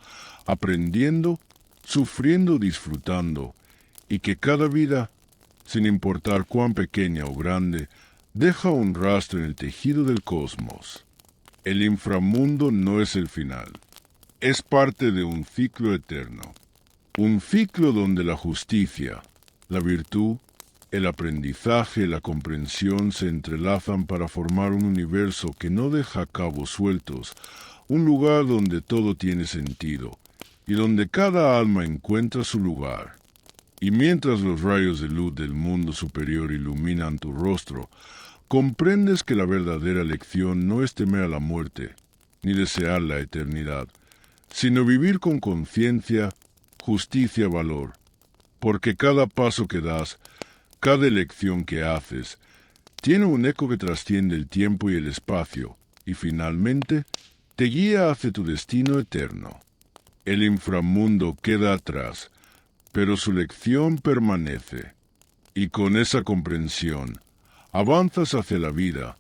aprendiendo, sufriendo, disfrutando, y que cada vida, sin importar cuán pequeña o grande, deja un rastro en el tejido del cosmos. El inframundo no es el final, es parte de un ciclo eterno. Un ciclo donde la justicia, la virtud, el aprendizaje y la comprensión se entrelazan para formar un universo que no deja cabos sueltos, un lugar donde todo tiene sentido y donde cada alma encuentra su lugar. Y mientras los rayos de luz del mundo superior iluminan tu rostro, comprendes que la verdadera lección no es temer a la muerte, ni desear la eternidad, sino vivir con conciencia, justicia, valor, porque cada paso que das, cada elección que haces, tiene un eco que trasciende el tiempo y el espacio, y finalmente te guía hacia tu destino eterno. El inframundo queda atrás, pero su lección permanece, y con esa comprensión avanzas hacia la vida,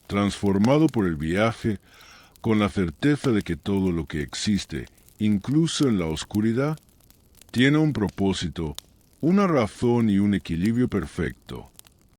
transformado por el viaje, con la certeza de que todo lo que existe, incluso en la oscuridad, tiene un propósito, una razón y un equilibrio perfecto.